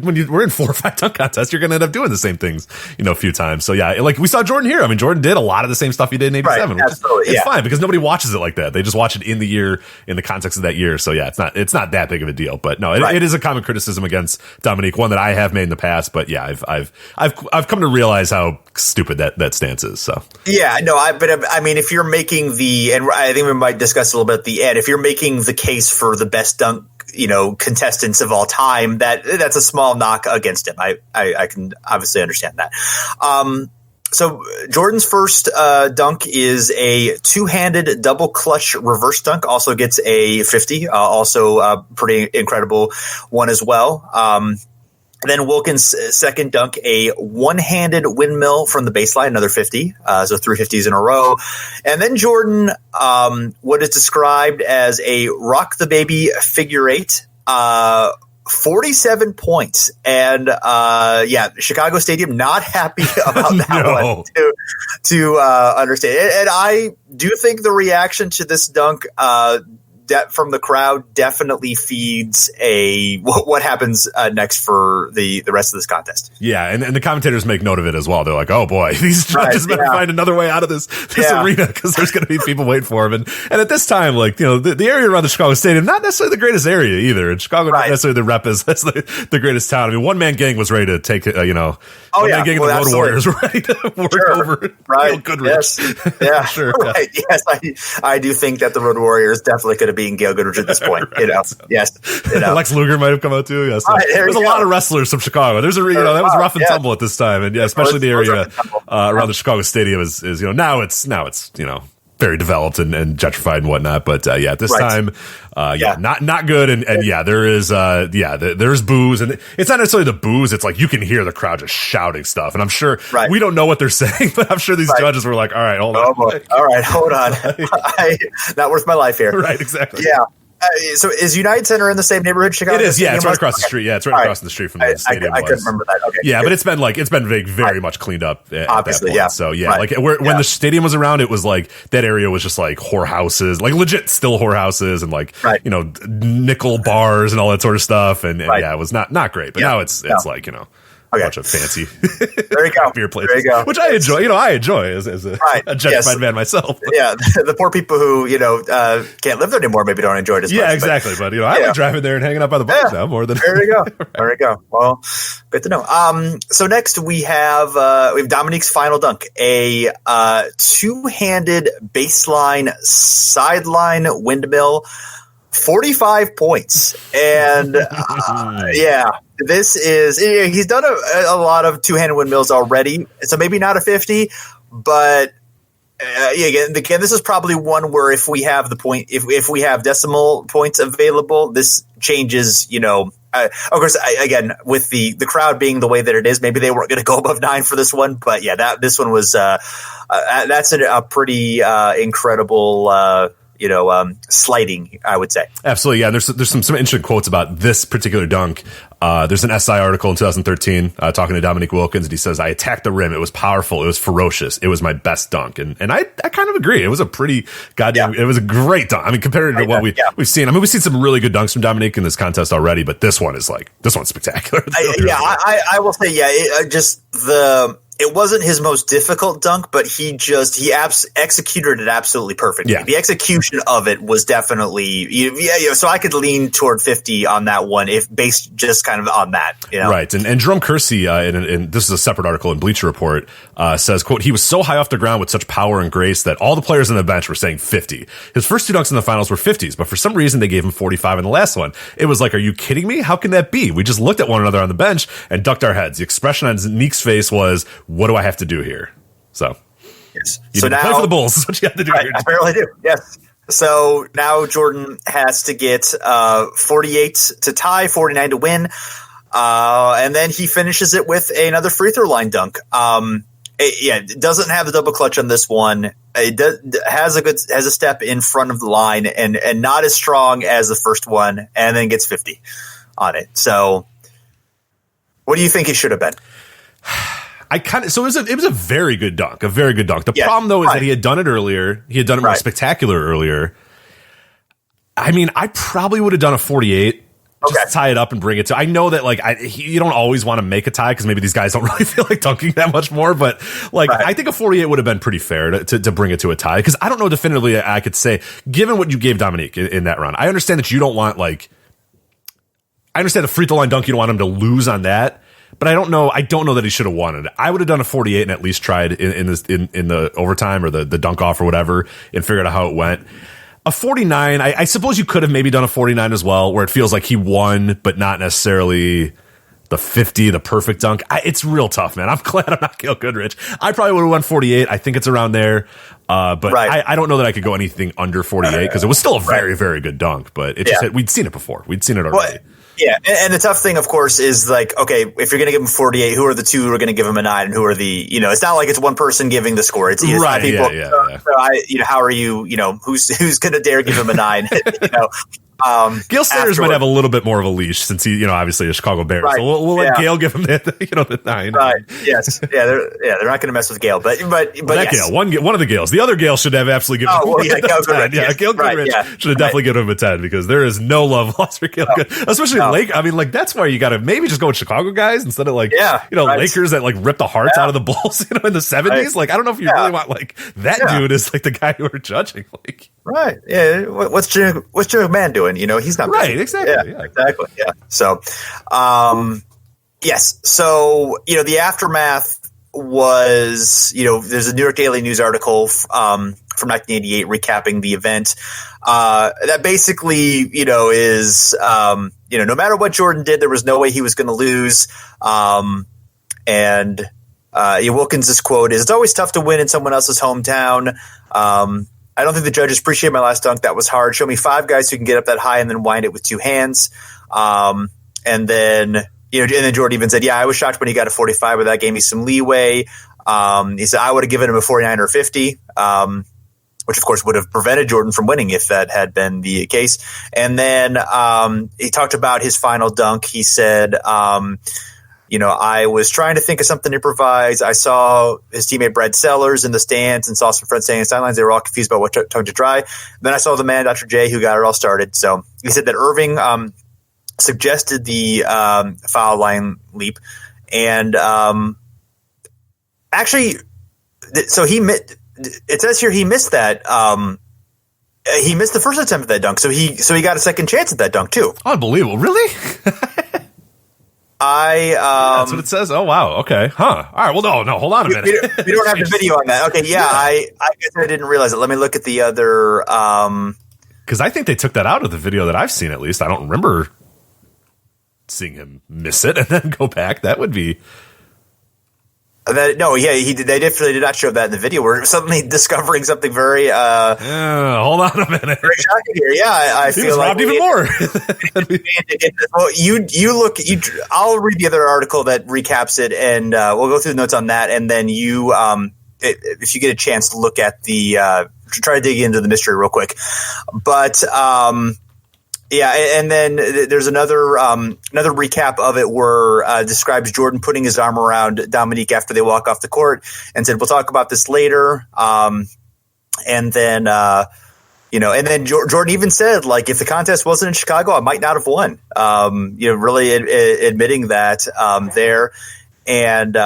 when you were in 4 or 5 dunk contests, you're going to end up doing the same things, a few times. So yeah, like we saw Jordan here. I mean, Jordan did a lot of the same stuff he did in 87. Right, absolutely, it's fine because nobody watches it like that. They just watch it in the year, in the context of that year. So yeah, it's not that big of a deal. But no, it is a common criticism against Dominique, one that I have made in the past. But yeah, I've come to realize how stupid that stance is. So yeah, no, I mean, if you're making and I think we might discuss a little bit at the end, if you're making the case for the best dunk, contestants of all time, that's a small knock against him. I can obviously understand that. So Jordan's first dunk is a two-handed double clutch reverse dunk. Also gets a 50. Also pretty incredible one as well. Then Wilkins' second dunk, a one-handed windmill from the baseline, another 50. So 3 50s in a row. And then Jordan, what is described as a rock the baby figure 8, 47 points. And Chicago Stadium not happy about that one to understand. And I do think the reaction to this dunk from the crowd definitely feeds what happens next for the rest of this contest. Yeah, and the commentators make note of it as well. They're like, oh boy, these judges better find another way out of this arena, because there's going to be people waiting for them. And at this time, like, you know, the area around the Chicago Stadium, not necessarily the greatest area either. And Chicago, not necessarily the rep is the greatest town. I mean, one man gang was ready to take, one man gang of the Road Warriors were ready to work over Goodrich. Yes. Yeah, sure. Right. Yeah. Yes, I do think that the Road Warriors definitely could have been Gail Goodrich at this point. Yes. Lex Luger might have come out too. Yes. There's a lot of wrestlers from Chicago. There's that was rough and tumble at this time, and especially the area around the Chicago Stadium is now it's very developed and gentrified and whatnot. But at this time, not good. And there's booze, and it's not necessarily the booze. It's like you can hear the crowd just shouting stuff, and I'm sure we don't know what they're saying, but I'm sure these judges were like, all right, hold on. Boy. All right, hold on. Not worth my life here. Right, exactly. Yeah. So is United Center in the same neighborhood Chicago? It is, yeah. It's right across the street. Yeah, it's right across the street from the stadium. I couldn't remember that. Okay, yeah, but it's been very much cleaned up at obviously, that point. So when the stadium was around, it was like that area was just like whorehouses, like legit still whorehouses, and like nickel bars and all that sort of stuff. And it was not great. But now it's like a bunch of fancy there you go. beer places, there you go. which I enjoy. I enjoy as a gentrified man myself. Yeah, the poor people who can't live there anymore maybe don't enjoy it as much. Yeah, exactly. But I like driving there and hanging out by the bars now more than. There you go. There you go. Well, good to know. So next we have Dominique's final dunk, a two-handed baseline sideline windmill. 45 points. And this is, he's done a lot of two-handed windmills already. So maybe not a 50, but again, this is probably one where if we have if we have decimal points available, this changes, of course, again, with the crowd being the way that it is, maybe they weren't going to go above 9 for this one, but this one was, that's a pretty incredible, sliding, I would say. Absolutely, yeah. There's some interesting quotes about this particular dunk. There's an SI article in 2013 talking to Dominique Wilkins, and he says, "I attacked the rim. It was powerful. It was ferocious. It was my best dunk." And I kind of agree. It was a pretty it was a great dunk. I mean, compared to what we've seen. I mean, we've seen some really good dunks from Dominique in this contest already, but this one's spectacular. I will say, it wasn't his most difficult dunk, but he executed it absolutely perfectly. Yeah. The execution of it was definitely, so I could lean toward 50 on that one if based just kind of on that, Right. And Jerome Kersey, and this is a separate article in Bleacher Report, says, quote, "He was so high off the ground with such power and grace that all the players on the bench were saying 50. His first two dunks in the finals were 50s, but for some reason they gave him 45 in the last one. It was like, are you kidding me? How can that be? We just looked at one another on the bench and ducked our heads. The expression on Nique's face was, what do I have to do here?" So, yes. So now, play for the Bulls is what you have to do here. I apparently do. Yes. So now Jordan has to get 48 to tie, 49 to win, and then he finishes it with another free throw line dunk. It doesn't have the double clutch on this one. It has a step in front of the line and not as strong as the first one, and then gets 50 on it. So, what do you think it should have been? It was a very good dunk, The problem though is that he had done it earlier. He had done it more spectacular earlier. I mean, I probably would have done a 48. Just tie it up and bring it to. I know that you don't always want to make a tie because maybe these guys don't really feel like dunking that much more. But I think a 48 would have been pretty fair to bring it to a tie, because I don't know definitively I could say, given what you gave Dominique in that round. I understand that you don't want I understand the free throw line dunk. You don't want him to lose on that. But I don't know that he should have won it. I would have done a 48 and at least tried in the overtime or the dunk off or whatever and figured out how it went. A 49, I suppose you could have maybe done a 49 as well, where it feels like he won, but not necessarily the 50, the perfect dunk. It's real tough, man. I'm glad I'm not Gail Goodrich. I probably would have won 48. I think it's around there. But I don't know that I could go anything under 48 because it was still a very, very good dunk. But it just we'd seen it before. We'd seen it already. Yeah, and the tough thing, of course, is okay, if you're going to give him 48, who are the two who are going to give him a 9, and who are the, it's not like it's one person giving the score. It's people. Yeah. So how are you, who's going to dare give him a 9? Gale Sayers might have a little bit more of a leash since he, obviously a Chicago Bear. Right. So we'll let Gale give him the 9. Right. Yes. They're not going to mess with Gale, but that yes. Gale, one of the Gales. The other Gale should have absolutely given him a 10. Gale Goodrich should have definitely given him a 10 because there is no love lost for Gale Goodrich, especially Lake. I mean, like that's why you got to maybe just go with Chicago guys instead of Lakers that like rip the hearts out of the Bulls, in the 70s. Right. Like I don't know if you really want like that dude is like the guy you were judging. Like right. Yeah. What's Jim McMahon doing? He's not right. Exactly. Yeah. Exactly. Yeah. So, yes. So, the aftermath was, there's a New York Daily News article from 1988 recapping the event. That basically, is, no matter what Jordan did, there was no way he was going to lose. And Wilkins' quote is, "It's always tough to win in someone else's hometown. I don't think the judges appreciate my last dunk. That was hard. Show me 5 guys who can get up that high and then wind it with 2 hands." And then Jordan even said, "Yeah, I was shocked when he got a 45, but that gave me some leeway." He said, "I would have given him a 49 or 50, which of course would have prevented Jordan from winning if that had been the case." And then he talked about his final dunk. He said, "I was trying to think of something to improvise. I saw his teammate Brad Sellers in the stands and saw some friends standing on the sidelines. They were all confused about what tongue to try. And then I saw the man, Dr. J, who got it all started." So he said that Irving suggested the foul line leap. And actually, so it says here he missed that. He missed the first attempt at that dunk. So he got a second chance at that dunk, too. Unbelievable. Really? That's what it says. Oh wow. Okay. Huh. All right. Well, no. Hold on a minute. We don't have the video on that. Okay. Yeah. I guess I didn't realize it. Let me look at the other. Because I think they took that out of the video that I've seen. At least I don't remember seeing him miss it and then go back. That would be. They definitely did not show that in the video. We're suddenly discovering something very. Hold on a minute. Very shocking here. Yeah, I feel like robbed even more. Well, you look. I'll read the other article that recaps it, and we'll go through the notes on that, and then you, if you get a chance to look at the, try to dig into the mystery real quick, but. Yeah, and then there's another recap of it where describes Jordan putting his arm around Dominique after they walk off the court and said, "We'll talk about this later." And then Jordan even said, like, if the contest wasn't in Chicago, I might not have won. Really admitting that there, and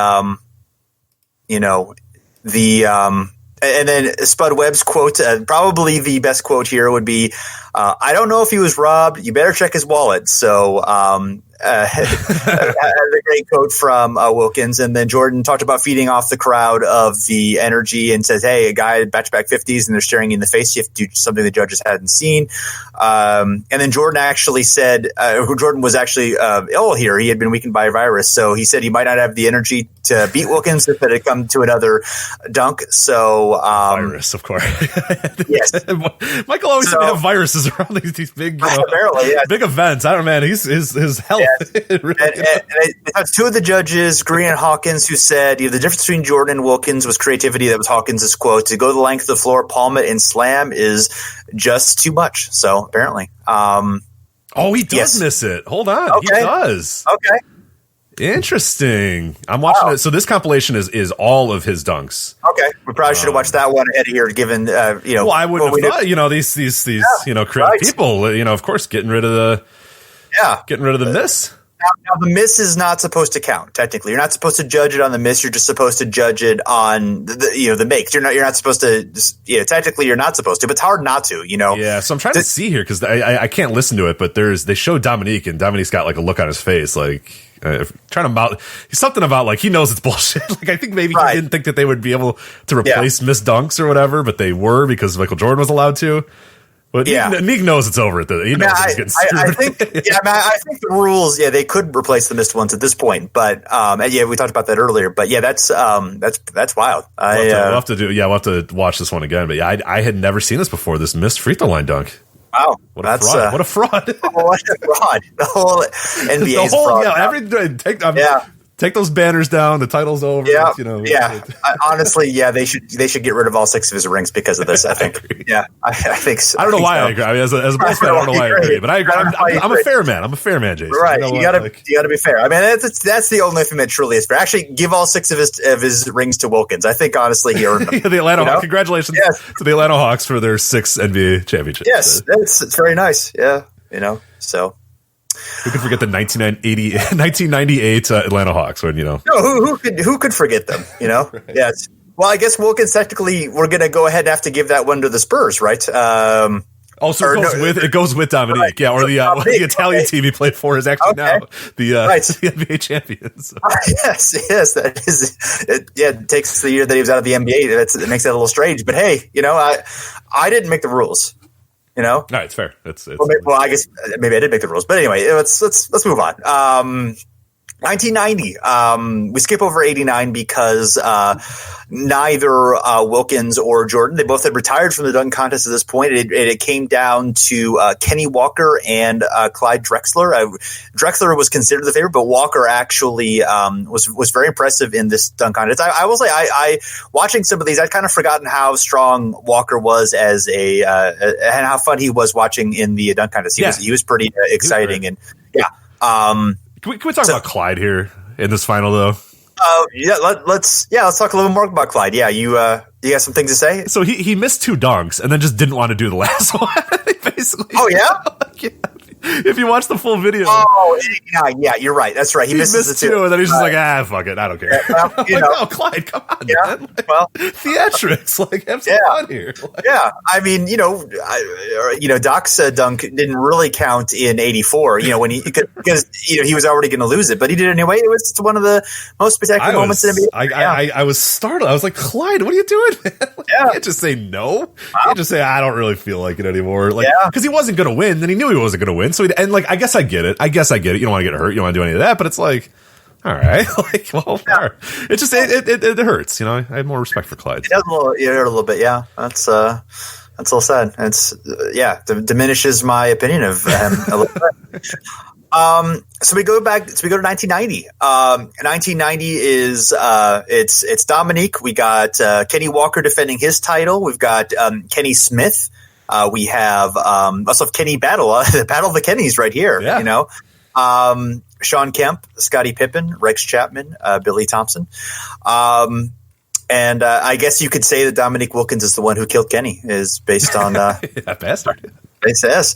and then Spud Webb's quote, probably the best quote here would be, "I don't know if he was robbed. You better check his wallet." So a great quote from Wilkins. And then Jordan talked about feeding off the crowd of the energy and says, "Hey, a guy back-to-back 50s and they're staring you in the face. You have to do something the judges hadn't seen." And then Jordan actually said, Jordan was actually ill here. He had been weakened by a virus. So he said he might not have the energy to beat Wilkins if it had come to another dunk. So virus, of course. Yes. Michael always seemed to have viruses around these big, big events. I don't know, man. His health. Yes. And two of the judges, Green and Hawkins, who said the difference between Jordan and Wilkins was creativity. That was Hawkins' quote. "To go the length of the floor, palm it, and slam is just too much." So apparently, he does miss it. Hold on, okay. He does. Okay. Interesting. I'm watching it. So this compilation is all of his dunks. Okay, we probably should have watched that one ahead of here. Given well, I wouldn't have thought. These creative people. Of course, getting rid of the miss. Now, the miss is not supposed to count. Technically, you're not supposed to judge it on the miss. You're just supposed to judge it on the make. You're not supposed to. Technically, you're not supposed to. But it's hard not to. Yeah. So I'm trying to see here because I can't listen to it. But they show Dominique and Dominique's got like a look on his face like. Trying to something about like he knows it's bullshit. Like I think maybe he didn't think that they would be able to replace missed dunks or whatever, but they were because Michael Jordan was allowed to. But Nick knows it's over. He knows he's getting screwed. I think the rules. Yeah, they could replace the missed ones at this point. But we talked about that earlier. But that's wild. We'll have to watch this one again. But yeah, I had never seen this before. This missed free throw line dunk. Wow, what a fraud! What a fraud! What a fraud! The whole NBA is fraud. Yeah, Take those banners down. The title's over. Yeah, honestly, they should get rid of all 6 of his rings because of this. I think. I think so. I don't know why I agree. I mean, as a Bulls fan, I don't know why I agree, but I agree. I'm a fair man. I'm a fair man, Jason. Right? You gotta be fair. I mean, that's the only thing that truly is fair. Actually, give all 6 of his rings to Wilkins. I think honestly he earned them. The Atlanta Hawks. Congratulations to the Atlanta Hawks for their 6th NBA championship. Yes, it's very nice. Yeah, so. Who could forget the 1998 Atlanta Hawks? When no, who could forget them? Right. Yes. Well, I guess Wilkins technically we're going to go ahead and have to give that one to the Spurs, right? Also, it goes with Dominique, right. Or the Italian team he played for is actually now the NBA champions. Yes, that is. It takes the year that he was out of the NBA. It makes that a little strange. But hey, I didn't make the rules. No, it's fair. Well, I guess maybe I did make the rules, but anyway, let's move on. 1990. We skip over 89 because neither Wilkins or Jordan, they both had retired from the dunk contest at this point. It came down to Kenny Walker and Clyde Drexler. Drexler was considered the favorite, but Walker actually was very impressive in this dunk contest. I will say, I watching some of these, I'd kind of forgotten how strong Walker was as and how fun he was watching in the dunk contest. He was pretty exciting, and Can we talk about Clyde here in this final, though? Let's talk a little more about Clyde. Yeah, you got some things to say? So he missed 2 dunks and then just didn't want to do the last one, basically. Oh, yeah? If you watch the full video. Oh, yeah, you're right. That's right. He misses missed 2, and then he's just like, fuck it. I don't care. Oh, Clyde, come on, man. Theatrics. Have some fun here. I mean, Doc's dunk didn't really count in 84, when because he was already going to lose it, but he did it anyway. It was one of the most spectacular moments in the NBA. I was startled. I was like, Clyde, what are you doing, man? You can't just say no. You can't just say, I don't really feel like it anymore. Because he wasn't going to win, then he knew he wasn't going to win. So I guess I get it. You don't want to get hurt. You don't want to do any of that. But it's like, all right. It just it hurts. I have more respect for Clyde. It does a little bit. Yeah, that's a little sad. It's diminishes my opinion of him a little bit. So we go to 1990. 1990 is it's Dominique. We got Kenny Walker defending his title. We've got Kenny Smith. We have also Kenny Battle, the Battle of the Kennys right here. Yeah. Sean Kemp, Scottie Pippen, Rex Chapman, Billy Thompson. And I guess you could say that Dominique Wilkins is the one who killed Kenny, is based on that bastard. It says.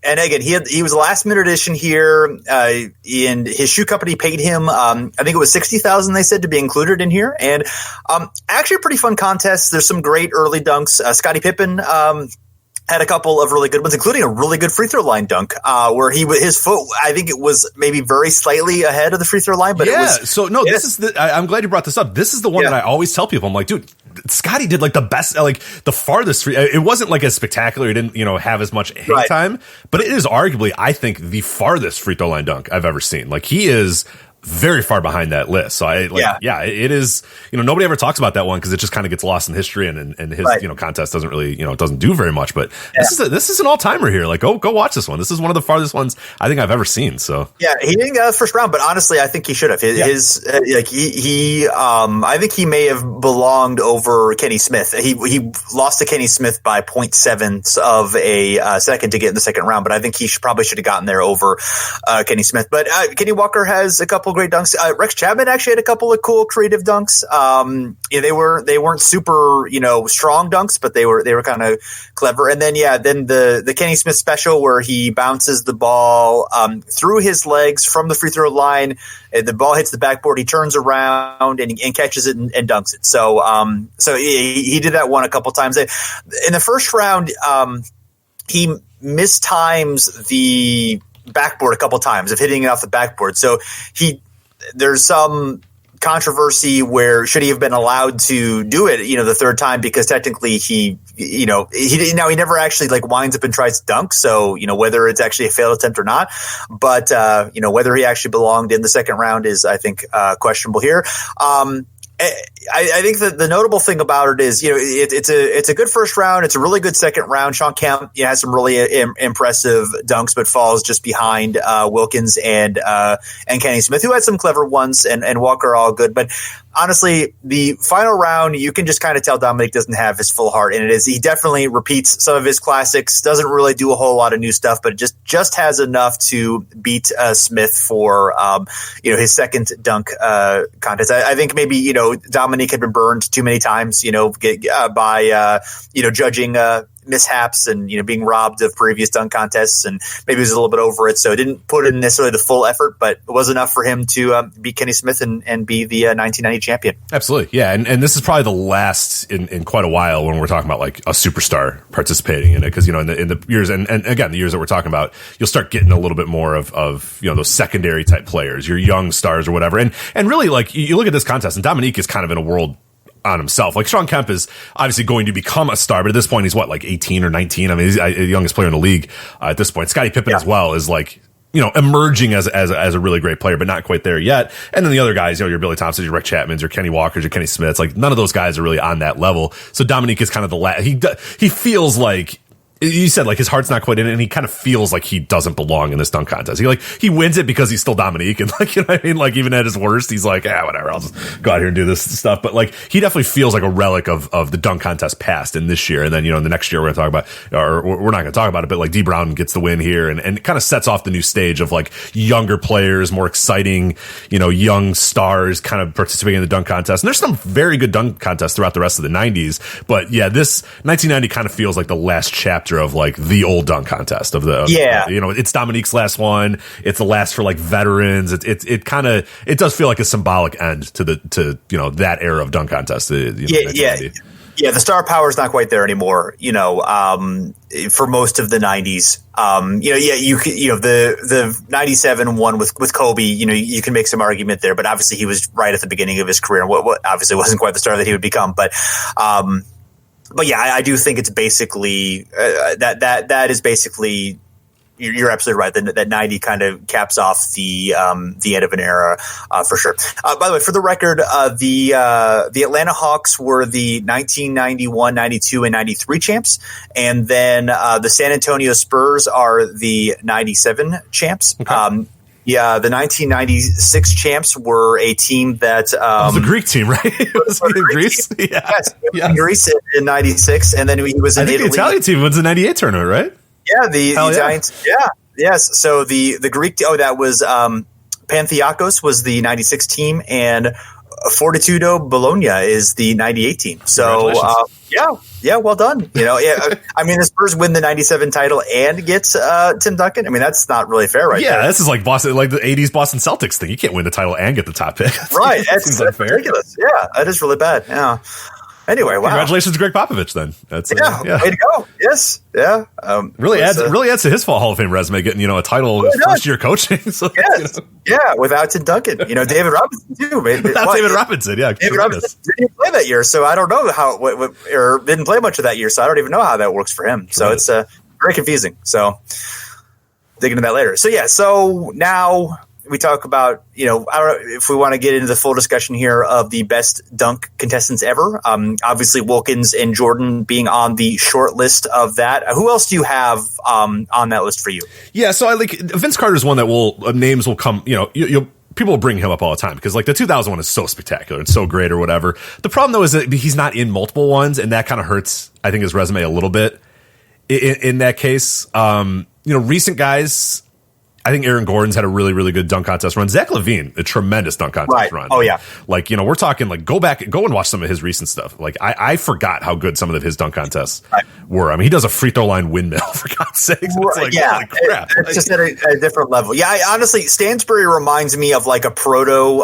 And again, he was a last minute addition here. And his shoe company paid him, I think it was $60,000. They said to be included in here, and actually a pretty fun contest. There's some great early dunks. Scottie Pippen had a couple of really good ones, including a really good free throw line dunk, where his foot, I think it was maybe very slightly ahead of the free throw line, but it was. So no, this is I'm glad you brought this up. This is the one that I always tell people. I'm like, dude, Scotty did the best, the farthest free. It wasn't as spectacular. He didn't, have as much hang time, but it is arguably, I think, the farthest free throw line dunk I've ever seen. He is very far behind that list. So it is, nobody ever talks about that one because it just kind of gets lost in history and his, contest doesn't really, doesn't do very much, but this is an all timer here. Go watch this one. This is one of the farthest ones I think I've ever seen. So yeah, he didn't get out of the first round, but honestly, I think he should have. I think he may have belonged over Kenny Smith. He lost to Kenny Smith by 0.7 of a second to get in the second round, but I think he probably should have gotten there over Kenny Smith. But Kenny Walker has a couple great dunks. Rex Chapman actually had a couple of cool creative dunks. They weren't super strong dunks, but they were kind of clever. And then the Kenny Smith special where he bounces the ball through his legs from the free throw line. The ball hits the backboard. He turns around and catches it and dunks it. So he did that one a couple times. In the first round, he mistimes the backboard a couple times of hitting it off the backboard. So there's some controversy where should he have been allowed to do it, the third time, because technically he never actually winds up and tries to dunk. So, whether it's actually a failed attempt or not, but, whether he actually belonged in the second round is, I think, questionable here. I think that the notable thing about it is, it's a good first round. It's a really good second round. Sean Kemp has some really impressive dunks, but falls just behind Wilkins and Kenny Smith, who had some clever ones, and Walker all good. But honestly, the final round, you can just kind of tell Dominique doesn't have his full heart in it. He definitely repeats some of his classics, doesn't really do a whole lot of new stuff, but just has enough to beat Smith for his second dunk contest. I think maybe Dominique had been burned too many times by judging mishaps and being robbed of previous dunk contests, and maybe he was a little bit over it, so didn't put in necessarily the full effort, but it was enough for him to beat Kenny Smith and be the 1990 champion. Absolutely, yeah, and this is probably the last in quite a while when we're talking about like a superstar participating in it, because in the years and again the years that we're talking about, you'll start getting a little bit more of those secondary type players, your young stars or whatever, and really like you look at this contest, and Dominique is kind of in a world on himself. Like Sean Kemp is obviously going to become a star, but at this point he's like 18 or 19. I mean, he's the youngest player in the league at this point. Scottie Pippen as well is like, emerging as a really great player, but not quite there yet. And then the other guys, your Billy Thompsons, your Rick Chapmans, your Kenny Walkers, your Kenny Smiths, like none of those guys are really on that level. So Dominique is kind of the last. He feels like, you said like his heart's not quite in it, and he kind of feels like he doesn't belong in this dunk contest. He wins it because he's still Dominique, and like, what I mean? Like even at his worst, he's like, whatever, I'll just go out here and do this stuff. But like he definitely feels like a relic of the dunk contest past in this year. And then, in the next year we're going to talk about, or we're not going to talk about it, but like D Brown gets the win here and it kind of sets off the new stage of like younger players, more exciting, young stars kind of participating in the dunk contest. And there's some very good dunk contests throughout the rest of the 90s. But yeah, this 1990 kind of feels like the last chapter of like the old dunk contest it's Dominique's last one. It's the last for like veterans. It does feel like a symbolic end to that era of dunk contest. The star power is not quite there anymore. For most of the 90s, the 97 one with Kobe, you can make some argument there, but obviously he was right at the beginning of his career, and what obviously wasn't quite the star that he would become, But yeah, I do think it's basically that is basically, you're absolutely right. That 90 kind of caps off the end of an era for sure. By the way, for the record, the Atlanta Hawks were the 1991, 92, and 93 champs, and then the San Antonio Spurs are the 97 champs. Okay. The 1996 champs were a team that it was the Greek team, right? It was in Greece. Yes, in Greece in 96, and then he was in Italy. The Italian team was the 98 tournament, right? Yeah, the Italian. Yeah, yes. So the Greek. that was Panthiakos was the 96 team, and Fortitudo Bologna is the 98 team. So well done. I mean, the Spurs win the 97 title and get Tim Duncan. I mean, that's not really fair, right? Yeah, there. This is like Boston, like the 80s Boston Celtics thing. You can't win the title and get the top pick. Right, that's ridiculous. Yeah, that is really bad. Yeah. Anyway, wow. Congratulations to Greg Popovich then. That's way to go. Yes. Yeah. Really adds to his Hall of Fame resume, getting, a title first year coaching. So, yes. Yeah, without Tim Duncan. David Robinson too. David Robinson, yeah. David Robinson didn't play that year, so I don't know or didn't play much of that year, so I don't even know how that works for him. So it's very confusing. So dig into that later. So yeah, so now we talk about, I don't know if we want to get into the full discussion here of the best dunk contestants ever. Obviously, Wilkins and Jordan being on the short list of that. Who else do you have on that list for you? Yeah, so I like Vince Carter's one that names will come. People will bring him up all the time because like the 2000 one is so spectacular and so great or whatever. The problem though is that he's not in multiple ones, and that kind of hurts, I think, his resume a little bit. In that case, recent guys. I think Aaron Gordon's had a really, really good dunk contest run. Zach LaVine, a tremendous dunk contest run. Oh, yeah. Like, we're talking like go and watch some of his recent stuff. Like, I forgot how good some of his dunk contests were. I mean, he does a free throw line windmill, for God's sakes. It's like, holy crap. It's just at a different level. Yeah, honestly, Stansbury reminds me of like a proto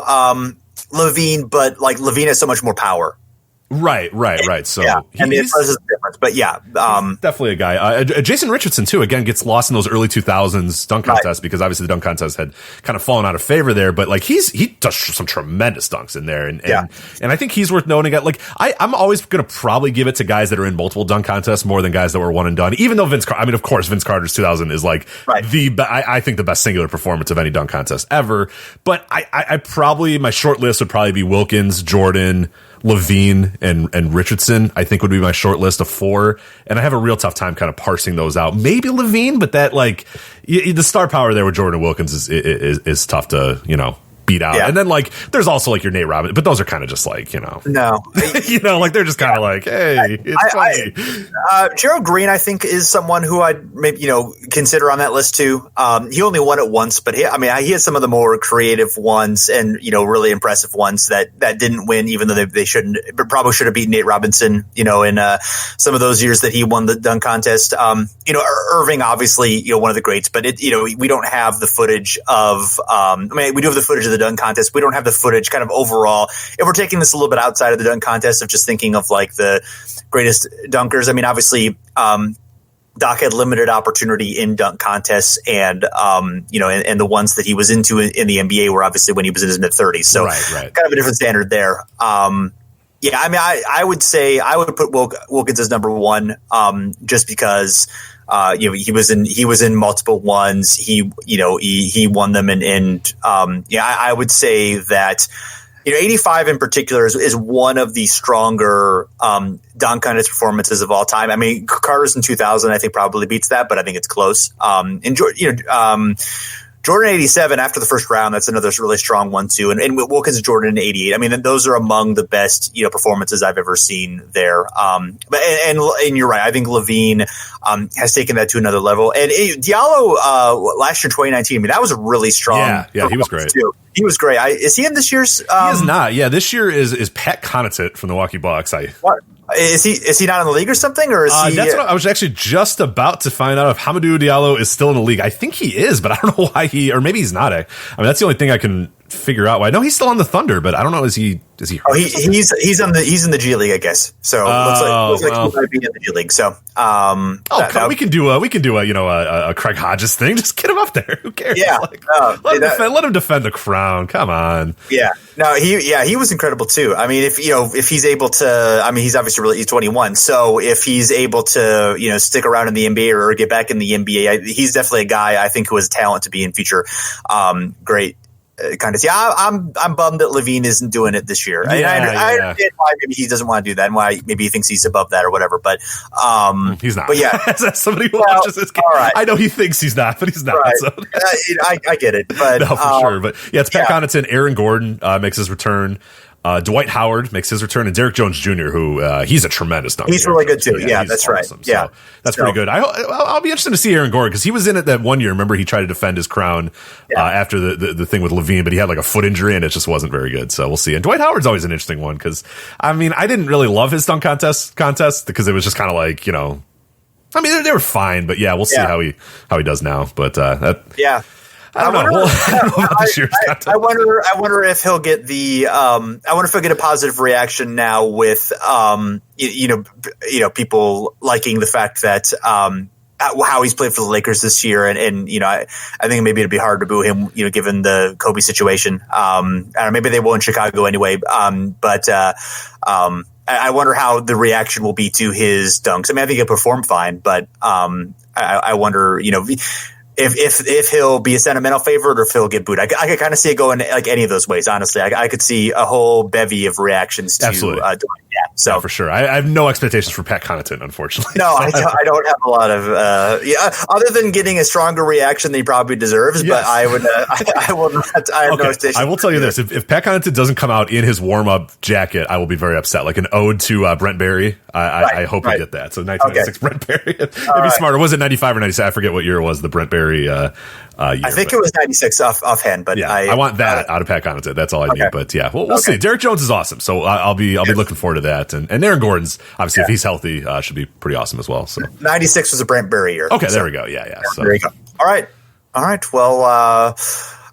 LaVine, but like LaVine has so much more power. Right. So yeah, and it was a difference, but yeah, definitely a guy. Jason Richardson too. Again, gets lost in those early 2000s dunk contests because obviously the dunk contest had kind of fallen out of favor there. But like he does some tremendous dunks in there, and I think he's worth noting. Like I'm always going to probably give it to guys that are in multiple dunk contests more than guys that were one and done. Even though of course, Vince Carter's 2000 is like I think the best singular performance of any dunk contest ever. But I probably my short list would probably be Wilkins, Jordan, Levine, and Richardson. I think would be my short list of 4, and I have a real tough time kind of parsing those out. Maybe Levine, but that the star power there with Jordan Wilkins is tough to beat out. Yeah. And then there's also your Nate Robinson, but those are kind of just no, they're just kind of hey, it's funny. Gerald Green, I think, is someone who I'd maybe consider on that list too. He only won it once, but he had some of the more creative ones and really impressive ones that didn't win, even though they shouldn't, but probably should have beaten Nate Robinson. In some of those years that he won the dunk contest. Irving, obviously, one of the greats, but we don't have the footage of. We do have the footage of the dunk contest. We don't have the footage kind of overall. If we're taking this a little bit outside of the dunk contest of just thinking of the greatest dunkers, obviously Doc had limited opportunity in dunk contests, and and the ones that he was into in the NBA were obviously when he was in his mid-30s. So right. kind of a different standard there. I would say I would put Wilkins as number 1, just because he was in multiple ones. He won them, and I would say that 85 in particular is one of the stronger dunk contest performances of all time. Carter's in 2000 I think probably beats that, but I think it's close. Jordan 87 after the first round, that's another really strong one too. And Wilkins and Jordan in 88. Those are among the best, performances I've ever seen there. But you're right. I think Levine has taken that to another level. And Diallo last year, 2019, that was a really strong. Yeah, he was great. Too. He was great. Is he in this year's? He is not. Yeah, this year is Pat Connaughton from the Milwaukee Bucks. What? Is he not in the league or something? Or is he? That's what I was actually just about to find out if Hamidou Diallo is still in the league. I think he is, but I don't know why or maybe he's not. That's the only thing I can figure out. I know he's still on the Thunder, but I don't know. Is he? Oh, he's in the G League, I guess. So looks like he might be in the G League. So we can do a Craig Hodges thing. Just get him up there. Who cares? Yeah, let him defend the crown. Come on. Yeah, no, he was incredible too. If he's able to, he's obviously he's 21. So if he's able to stick around in the NBA or get back in the NBA, he's definitely a guy I think who has talent to be in future great. I'm bummed that Levine isn't doing it this year. I understand why maybe he doesn't want to do that and why maybe he thinks he's above that or whatever. But he's not. But yeah, that's somebody who watches this game. Right. I know he thinks he's not, but he's not. Right. So. I get it. But no, for sure. But yeah, it's Pat Connaughton. Aaron Gordon makes his return. Dwight Howard makes his return, and Derek Jones Jr., who he's a tremendous dunker. He's really good too. Yeah, that's awesome. right. Yeah, so that's pretty good. I'll be interested to see Aaron Gordon because he was in it that one year. Remember, he tried to defend his crown after the thing with Levine, but he had a foot injury and it just wasn't very good. So we'll see. And Dwight Howard's always an interesting one because I didn't really love his dunk contest because it was just kind of they were fine, but we'll see how he does now. But I don't know. I wonder if he'll get the. I wonder if he'll get a positive reaction now with people liking the fact that how he's played for the Lakers this year, and I think maybe it'd be hard to boo him, given the Kobe situation. I don't know, maybe they will in Chicago anyway. But I wonder how the reaction will be to his dunks. I think he'll perform fine, but I wonder, if he'll be a sentimental favorite or if he'll get booed. I could kind of see it going any of those ways, honestly. I could see a whole bevy of reactions to So yeah, for sure. I have no expectations for Pat Connaughton, unfortunately. No, I don't have a lot of other than getting a stronger reaction than he probably deserves. Yes. But I would I will not. I have no expectations. I will tell you this: if Pat Connaughton doesn't come out in his warm up jacket, I will be very upset. Like an ode to Brent Barry. I hope we get that. So 1996 Brent Barry. It'd be smarter. Was it 95 or 96? I forget what year it was. The Brent Barry. Year, I think it was 96 offhand, but I want that out of Pat Connaughton. That's all I need. But we'll see. Derek Jones is awesome, so I'll be looking forward to that. And Aaron Gordon's obviously if he's healthy should be pretty awesome as well. So 96 was a Brent Barry year. Okay, there we go. Yeah. So there you go. All right. Well,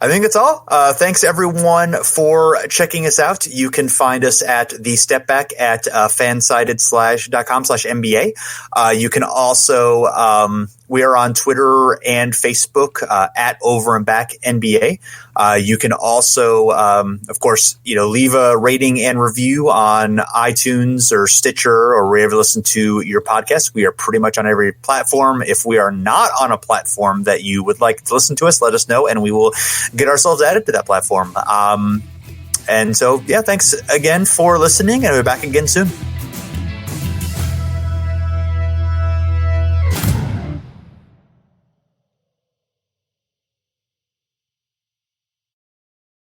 I think it's all. Thanks everyone for checking us out. You can find us at the Step Back at fansided.com/NBA. You can also, we are on Twitter and Facebook at Over and Back NBA. You can also, of course, leave a rating and review on iTunes or Stitcher or wherever you listen to your podcast. We are pretty much on every platform. If we are not on a platform that you would like to listen to us, let us know, and we will get ourselves added to that platform. And so, yeah, thanks again for listening, and we'll be back again soon.